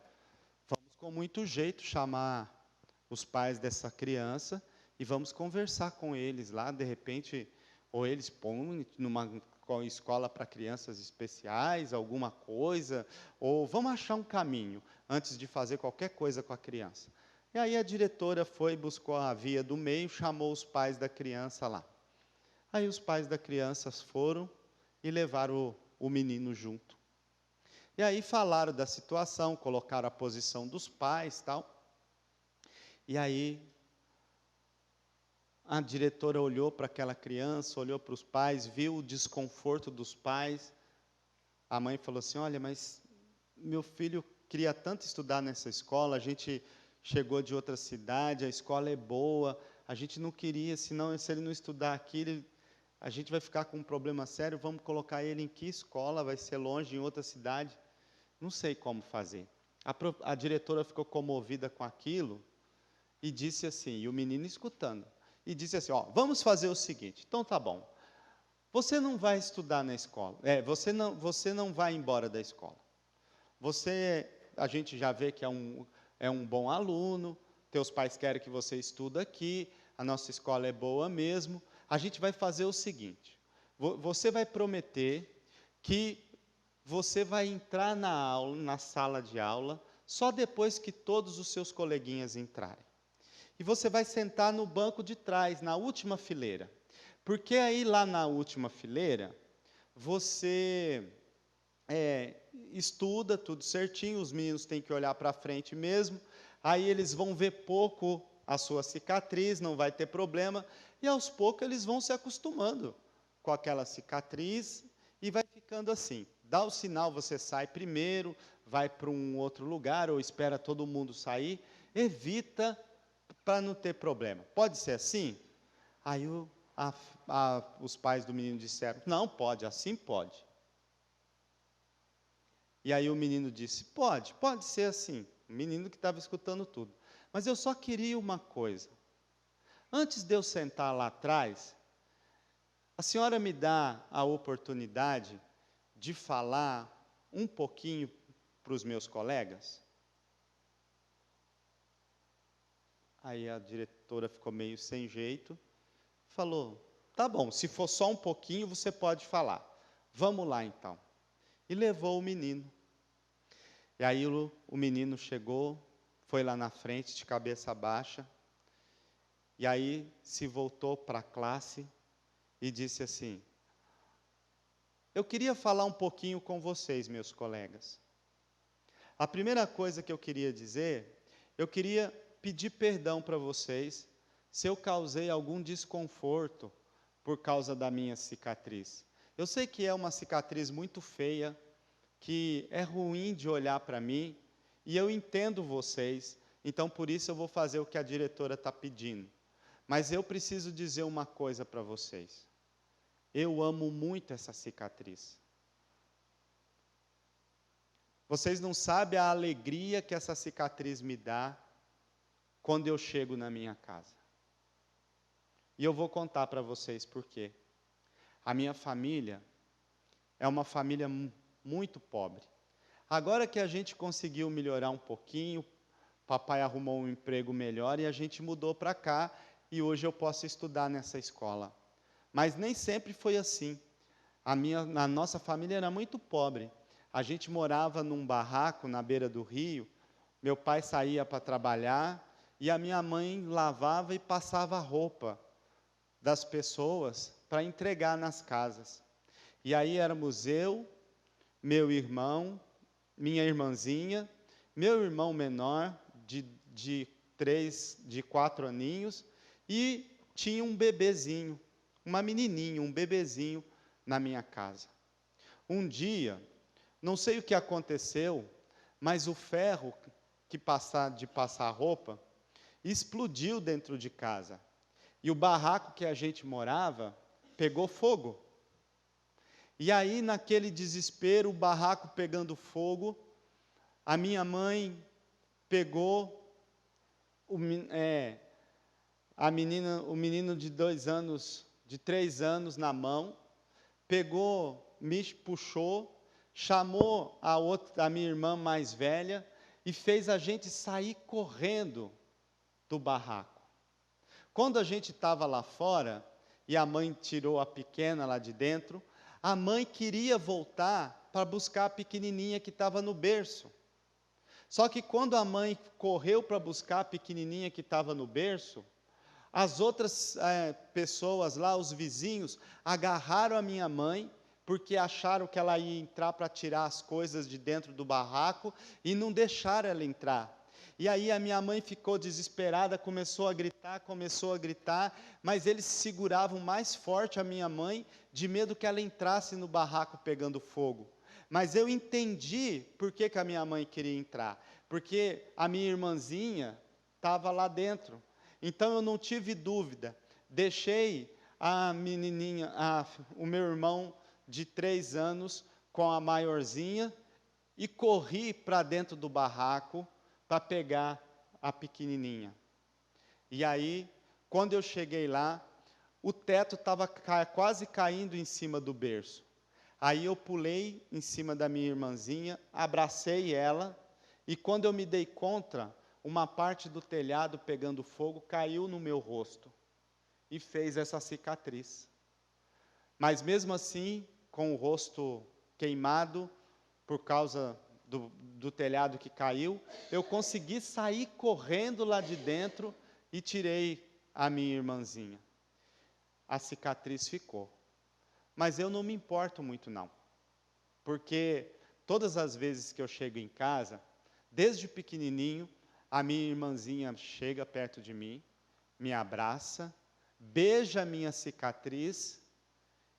vamos com muito jeito chamar os pais dessa criança e vamos conversar com eles lá, de repente, ou eles põem numa escola para crianças especiais, alguma coisa, ou vamos achar um caminho antes de fazer qualquer coisa com a criança. E aí a diretora buscou a via do meio, chamou os pais da criança lá. Aí os pais da criança foram e levaram o menino junto. E aí falaram da situação, colocaram a posição dos pais, tal. E aí a diretora olhou para aquela criança, olhou para os pais, viu o desconforto dos pais. A mãe falou assim: olha, mas meu filho queria tanto estudar nessa escola, a gente chegou de outra cidade, a escola é boa, a gente não queria, senão, se ele não estudar aqui, a gente vai ficar com um problema sério, vamos colocar ele em que escola? Vai ser longe, em outra cidade? Não sei como fazer. A diretora ficou comovida com aquilo e disse assim, e o menino escutando, e disse assim: ó, vamos fazer o seguinte, então tá bom, Você não vai estudar na escola. Você não vai embora da escola. A gente já vê que é um bom aluno, teus pais querem que você estude aqui, a nossa escola é boa mesmo. A gente vai fazer o seguinte, você vai prometer que você vai entrar na sala de aula, só depois que todos os seus coleguinhas entrarem. E você vai sentar no banco de trás, na última fileira. Porque aí lá na última fileira, você estuda tudo certinho, os meninos têm que olhar para frente mesmo, aí eles vão ver pouco a sua cicatriz, não vai ter problema, e aos poucos eles vão se acostumando com aquela cicatriz e vai ficando assim. Dá o sinal, você sai primeiro, vai para um outro lugar ou espera todo mundo sair, evita para não ter problema. Pode ser assim? Aí os pais do menino disseram, não, pode, assim pode. E aí o menino disse, pode ser assim. O menino que estava escutando tudo. Mas eu só queria uma coisa. Antes de eu sentar lá atrás, a senhora me dá a oportunidade de falar um pouquinho para os meus colegas? Aí a diretora ficou meio sem jeito, falou, tá bom, se for só um pouquinho, você pode falar. Vamos lá, então. E levou o menino. E aí o menino chegou, foi lá na frente, de cabeça baixa, e aí se voltou para a classe e disse assim, eu queria falar um pouquinho com vocês, meus colegas. A primeira coisa que eu queria dizer, eu queria pedir perdão para vocês se eu causei algum desconforto por causa da minha cicatriz. Eu sei que é uma cicatriz muito feia, que é ruim de olhar para mim, e eu entendo vocês, então por isso eu vou fazer o que a diretora está pedindo. Mas eu preciso dizer uma coisa para vocês. Eu amo muito essa cicatriz. Vocês não sabem a alegria que essa cicatriz me dá quando eu chego na minha casa. E eu vou contar para vocês por quê. A minha família é uma família muito pobre. Agora que a gente conseguiu melhorar um pouquinho, papai arrumou um emprego melhor e a gente mudou para cá e hoje eu posso estudar nessa escola. Mas nem sempre foi assim. A nossa família era muito pobre. A gente morava num barraco na beira do rio, meu pai saía para trabalhar e a minha mãe lavava e passava roupa das pessoas para entregar nas casas. E aí éramos eu, meu irmão, minha irmãzinha, meu irmão menor, de 4 aninhos, e tinha um bebezinho, uma menininha, um bebezinho na minha casa. Um dia, não sei o que aconteceu, mas o ferro de passar roupa explodiu dentro de casa. E o barraco que a gente morava pegou fogo. E aí, naquele desespero, o barraco pegando fogo, a minha mãe pegou o menino de 3 anos na mão, pegou, me puxou, chamou a minha irmã mais velha e fez a gente sair correndo do barraco. Quando a gente estava lá fora, e a mãe tirou a pequena lá de dentro, a mãe queria voltar para buscar a pequenininha que estava no berço. Só que quando a mãe correu para buscar a pequenininha que estava no berço, as outras pessoas lá, os vizinhos, agarraram a minha mãe, porque acharam que ela ia entrar para tirar as coisas de dentro do barraco, e não deixaram ela entrar. E aí a minha mãe ficou desesperada, começou a gritar, mas eles seguravam mais forte a minha mãe, de medo que ela entrasse no barraco pegando fogo. Mas eu entendi por que a minha mãe queria entrar, porque a minha irmãzinha estava lá dentro. Então eu não tive dúvida, deixei a menininha, o meu irmão de 3 anos com a maiorzinha e corri para dentro do barraco para pegar a pequenininha. E aí, quando eu cheguei lá, o teto estava quase caindo em cima do berço. Aí eu pulei em cima da minha irmãzinha, abracei ela, e quando eu me dei conta, uma parte do telhado pegando fogo caiu no meu rosto e fez essa cicatriz. Mas mesmo assim, com o rosto queimado, por causa do telhado que caiu, eu consegui sair correndo lá de dentro e tirei a minha irmãzinha. A cicatriz ficou. Mas eu não me importo muito não, porque todas as vezes que eu chego em casa, desde pequenininho, a minha irmãzinha chega perto de mim, me abraça, beija a minha cicatriz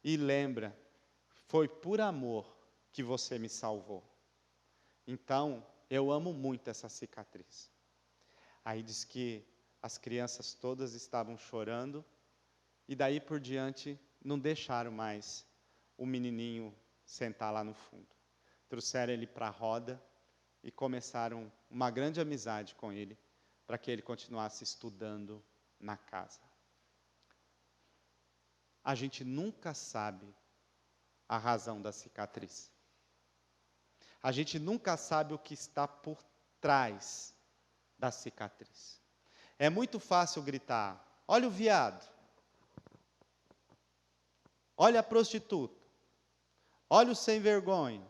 e lembra, foi por amor que você me salvou. Então, eu amo muito essa cicatriz. Aí diz que as crianças todas estavam chorando, e daí por diante não deixaram mais o menininho sentar lá no fundo. Trouxeram ele para a roda e começaram uma grande amizade com ele, para que ele continuasse estudando na casa. A gente nunca sabe a razão da cicatriz. A gente nunca sabe o que está por trás da cicatriz. É muito fácil gritar, olha o viado, olha a prostituta, olha o sem vergonha,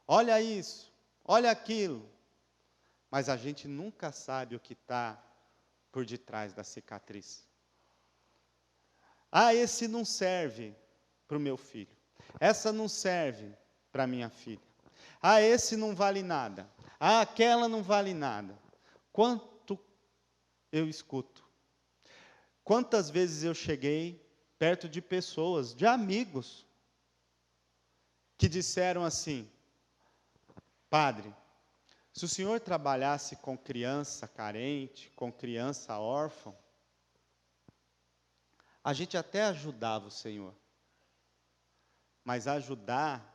olha isso, olha aquilo. Mas a gente nunca sabe o que está por detrás da cicatriz. Ah, esse não serve para o meu filho. Essa não serve para a minha filha. Ah, esse não vale nada. Ah, aquela não vale nada. Quanto eu escuto. Quantas vezes eu cheguei perto de pessoas, de amigos, que disseram assim, padre, se o senhor trabalhasse com criança carente, com criança órfã, a gente até ajudava o senhor. Mas ajudar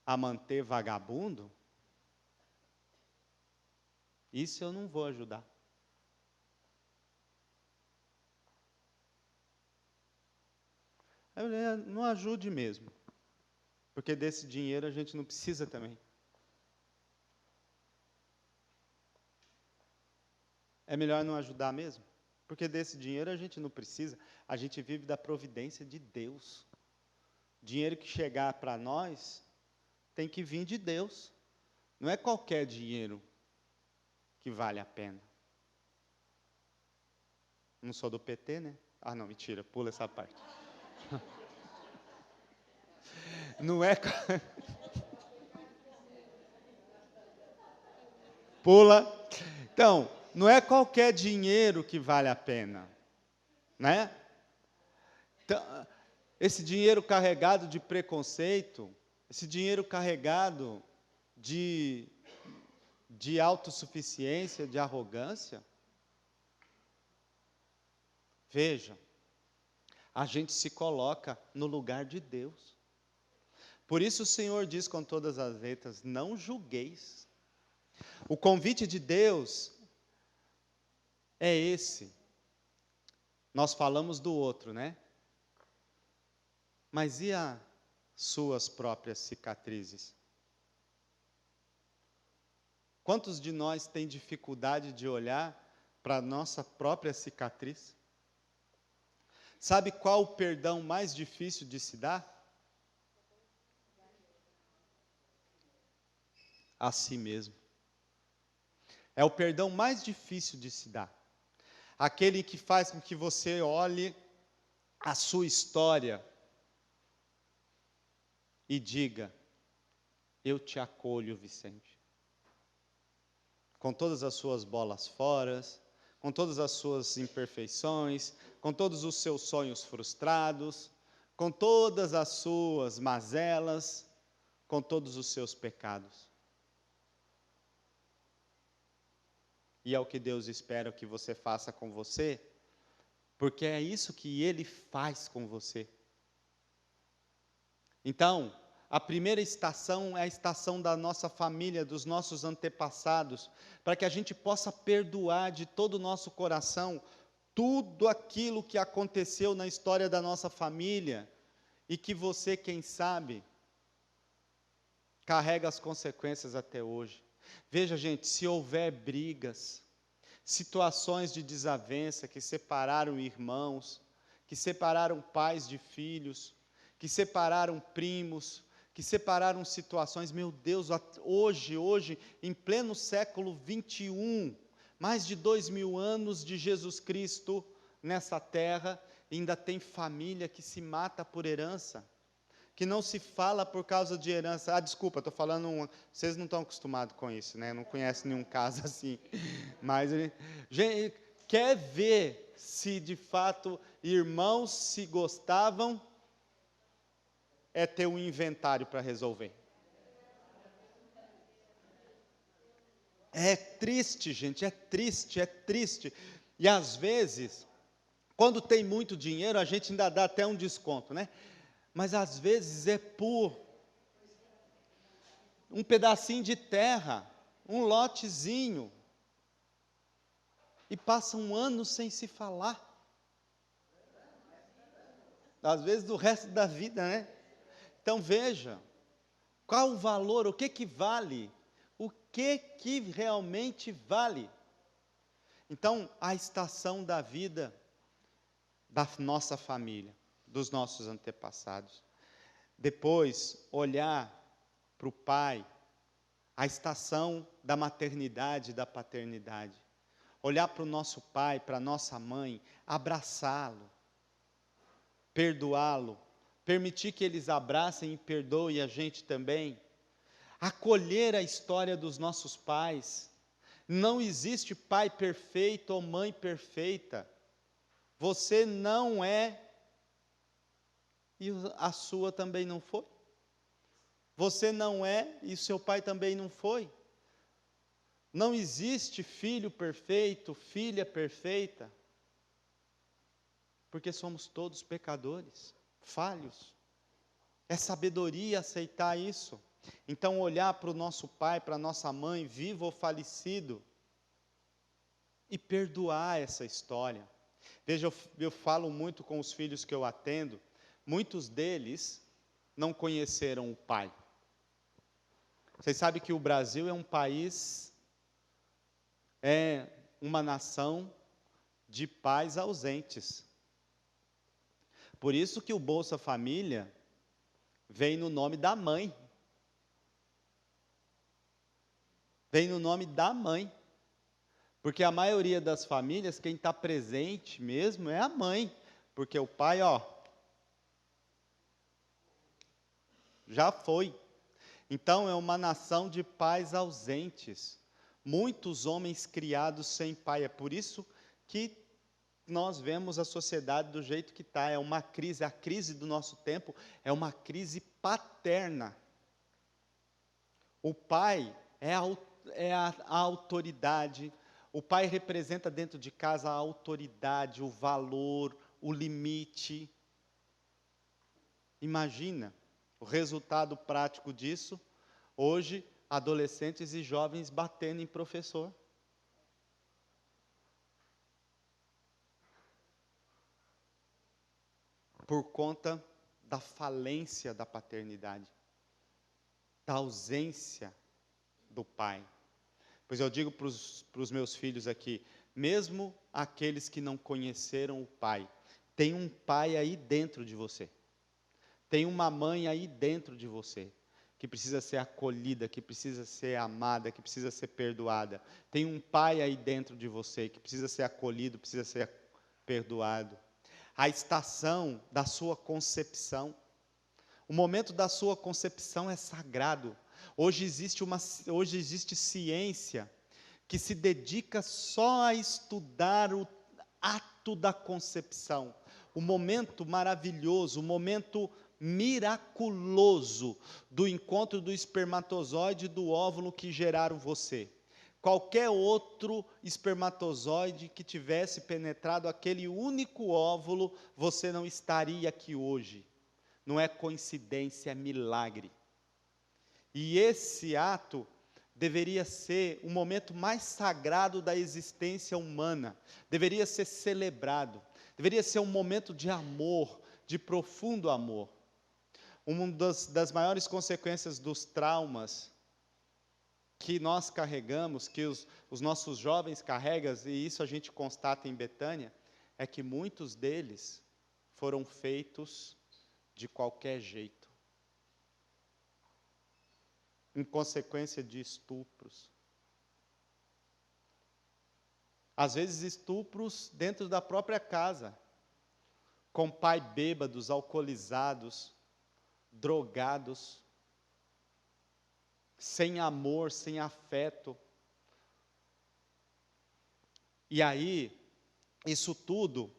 a manter vagabundo, isso eu não vou ajudar. Eu não ajude mesmo, porque desse dinheiro a gente não precisa também. É melhor não ajudar mesmo, porque desse dinheiro a gente não precisa, a gente vive da providência de Deus. Dinheiro que chegar para nós tem que vir de Deus. Não é qualquer dinheiro que vale a pena. Não sou do PT, né? Ah, não, mentira, pula essa parte. Não é... Pula. Então, não é qualquer dinheiro que vale a pena, né? Então, esse dinheiro carregado de preconceito, esse dinheiro carregado de autossuficiência, de arrogância. Veja, a gente se coloca no lugar de Deus. Por isso o Senhor diz com todas as letras, não julgueis. O convite de Deus é esse. Nós falamos do outro, né? Mas e as suas próprias cicatrizes? Quantos de nós têm dificuldade de olhar para a nossa própria cicatriz? Sabe qual o perdão mais difícil de se dar? A si mesmo. É o perdão mais difícil de se dar. Aquele que faz com que você olhe a sua história e diga, eu te acolho, Vicente. Com todas as suas bolas fora, com todas as suas imperfeições, com todos os seus sonhos frustrados, com todas as suas mazelas, com todos os seus pecados. E é o que Deus espera que você faça com você, porque é isso que Ele faz com você. Então, a primeira estação é a estação da nossa família, dos nossos antepassados, para que a gente possa perdoar de todo o nosso coração tudo aquilo que aconteceu na história da nossa família e que você, quem sabe, carrega as consequências até hoje. Veja, gente, se houver brigas, situações de desavença que separaram irmãos, que separaram pais de filhos, que separaram primos, que separaram situações, meu Deus, hoje, em pleno século 21, mais de 2000 anos de Jesus Cristo nessa terra, ainda tem família que se mata por herança, que não se fala por causa de herança. Desculpa, estou falando, vocês não estão acostumados com isso, né? Não conhecem nenhum caso assim. Mas, gente, quer ver se de fato irmãos se gostavam? É ter um inventário para resolver. É triste, gente, é triste. E às vezes, quando tem muito dinheiro, a gente ainda dá até um desconto, né? Mas às vezes é por um pedacinho de terra, um lotezinho, e passa um ano sem se falar. Às vezes do resto da vida, né? Então veja, qual o valor, o que vale? O que realmente vale? Então, a estação da vida da nossa família, dos nossos antepassados. Depois, olhar para o pai, a estação da maternidade e da paternidade. Olhar para o nosso pai, para a nossa mãe, abraçá-lo, perdoá-lo, permitir que eles abracem e perdoem a gente também. Acolher a história dos nossos pais. Não existe pai perfeito ou mãe perfeita. Você não é, e a sua também não foi. Você não é, e o seu pai também não foi. Não existe filho perfeito, filha perfeita, porque somos todos pecadores, falhos. É sabedoria aceitar isso. Então, olhar para o nosso pai, para a nossa mãe, vivo ou falecido, e perdoar essa história. Veja, eu falo muito com os filhos que eu atendo, muitos deles não conheceram o pai. Vocês sabem que o Brasil é um país, é uma nação de pais ausentes. Por isso que o Bolsa Família vem no nome da mãe. Vem no nome da mãe. Porque a maioria das famílias, quem está presente mesmo é a mãe. Porque o pai, já foi. Então, é uma nação de pais ausentes. Muitos homens criados sem pai. É por isso que nós vemos a sociedade do jeito que está. É uma crise, a crise do nosso tempo é uma crise paterna. O pai é a autoridade. O pai representa dentro de casa a autoridade, o valor, o limite. Imagina o resultado prático disso, hoje, adolescentes e jovens batendo em professor. Por conta da falência da paternidade, da ausência do pai. Pois eu digo para os meus filhos aqui, mesmo aqueles que não conheceram o pai, tem um pai aí dentro de você. Tem uma mãe aí dentro de você, que precisa ser acolhida, que precisa ser amada, que precisa ser perdoada. Tem um pai aí dentro de você, que precisa ser acolhido, precisa ser perdoado. A estação da sua concepção, o momento da sua concepção é sagrado. Hoje existe ciência que se dedica só a estudar o ato da concepção, o momento maravilhoso, o momento miraculoso do encontro do espermatozoide e do óvulo que geraram você. Qualquer outro espermatozoide que tivesse penetrado aquele único óvulo, você não estaria aqui hoje. Não é coincidência, é milagre. E esse ato deveria ser o momento mais sagrado da existência humana, deveria ser celebrado, deveria ser um momento de amor, de profundo amor. Uma das maiores consequências dos traumas que nós carregamos, que os nossos jovens carregam, e isso a gente constata em Betânia, é que muitos deles foram feitos de qualquer jeito, em consequência de estupros. Às vezes estupros dentro da própria casa, com pai bêbados, alcoolizados, drogados, sem amor, sem afeto. E aí, isso tudo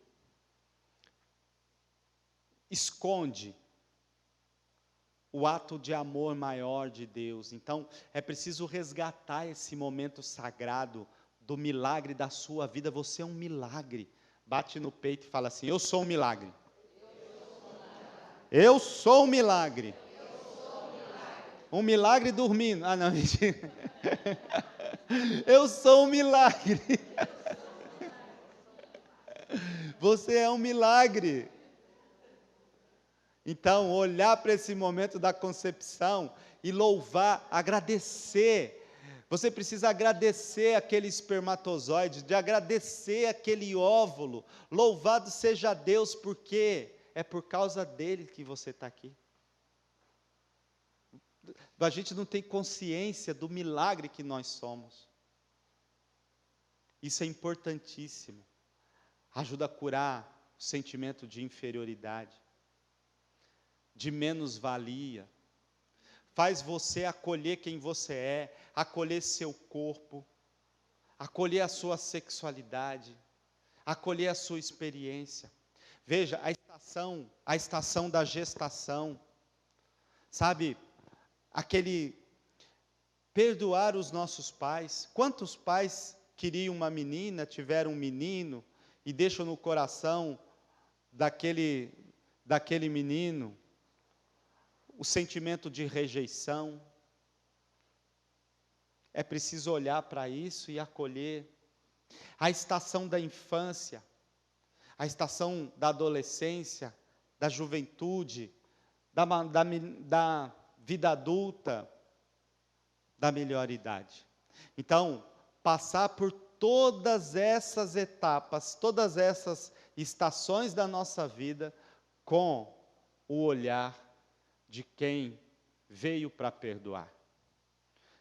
esconde o ato de amor maior de Deus. Então, é preciso resgatar esse momento sagrado do milagre da sua vida. Você é um milagre. Bate no peito e fala assim: eu sou um milagre. Eu sou um milagre. Um milagre dormindo. Ah, não, mentira. Eu sou um milagre. Você é um milagre. Então, olhar para esse momento da concepção e louvar, agradecer. Você precisa agradecer aquele espermatozoide, de agradecer aquele óvulo. Louvado seja Deus, porque é por causa dele que você está aqui. A gente não tem consciência do milagre que nós somos. Isso é importantíssimo. Ajuda a curar o sentimento de inferioridade, de menos-valia. Faz você acolher quem você é, acolher seu corpo, acolher a sua sexualidade, acolher a sua experiência. Veja, a estação da gestação, sabe, aquele perdoar os nossos pais. Quantos pais queriam uma menina, tiveram um menino, e deixam no coração daquele menino o sentimento de rejeição? É preciso olhar para isso e acolher. A estação da infância, a estação da adolescência, da juventude, da vida adulta, da melhor idade. Então, passar por todas essas etapas, todas essas estações da nossa vida, com o olhar de quem veio para perdoar.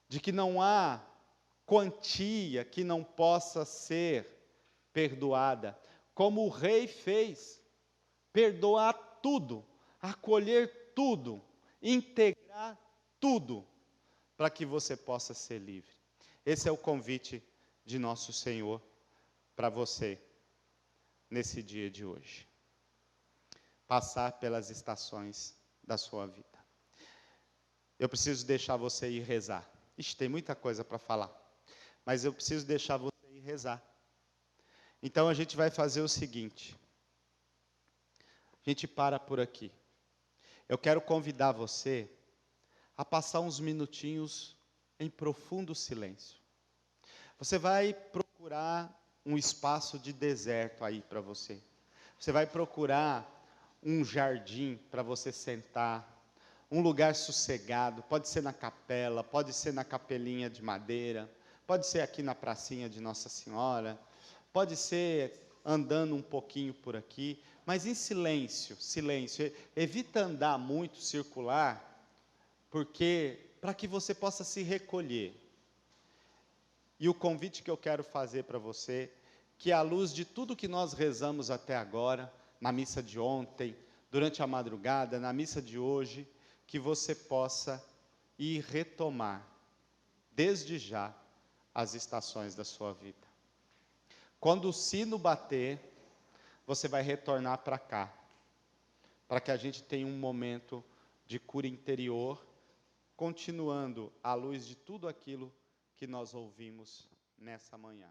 De que não há quantia que não possa ser perdoada, como o rei fez, perdoar tudo, acolher tudo, integrar tudo, para que você possa ser livre. Esse é o convite de nosso Senhor para você, nesse dia de hoje. Passar pelas estações da sua vida. Eu preciso deixar você ir rezar. Ixi, tem muita coisa para falar, mas eu preciso deixar você ir rezar. Então a gente vai fazer o seguinte, a gente para por aqui. Eu quero convidar você a passar uns minutinhos em profundo silêncio. Você vai procurar um espaço de deserto aí para você. Você vai procurar um jardim para você sentar, um lugar sossegado, pode ser na capela, pode ser na capelinha de madeira, pode ser aqui na pracinha de Nossa Senhora, pode ser andando um pouquinho por aqui, mas em silêncio, silêncio. Evita andar muito, circular, porque para que você possa se recolher. E o convite que eu quero fazer para você, que à luz de tudo que nós rezamos até agora, na missa de ontem, durante a madrugada, na missa de hoje, que você possa ir retomar, desde já, as estações da sua vida. Quando o sino bater, você vai retornar para cá, para que a gente tenha um momento de cura interior, continuando à luz de tudo aquilo que nós ouvimos nessa manhã.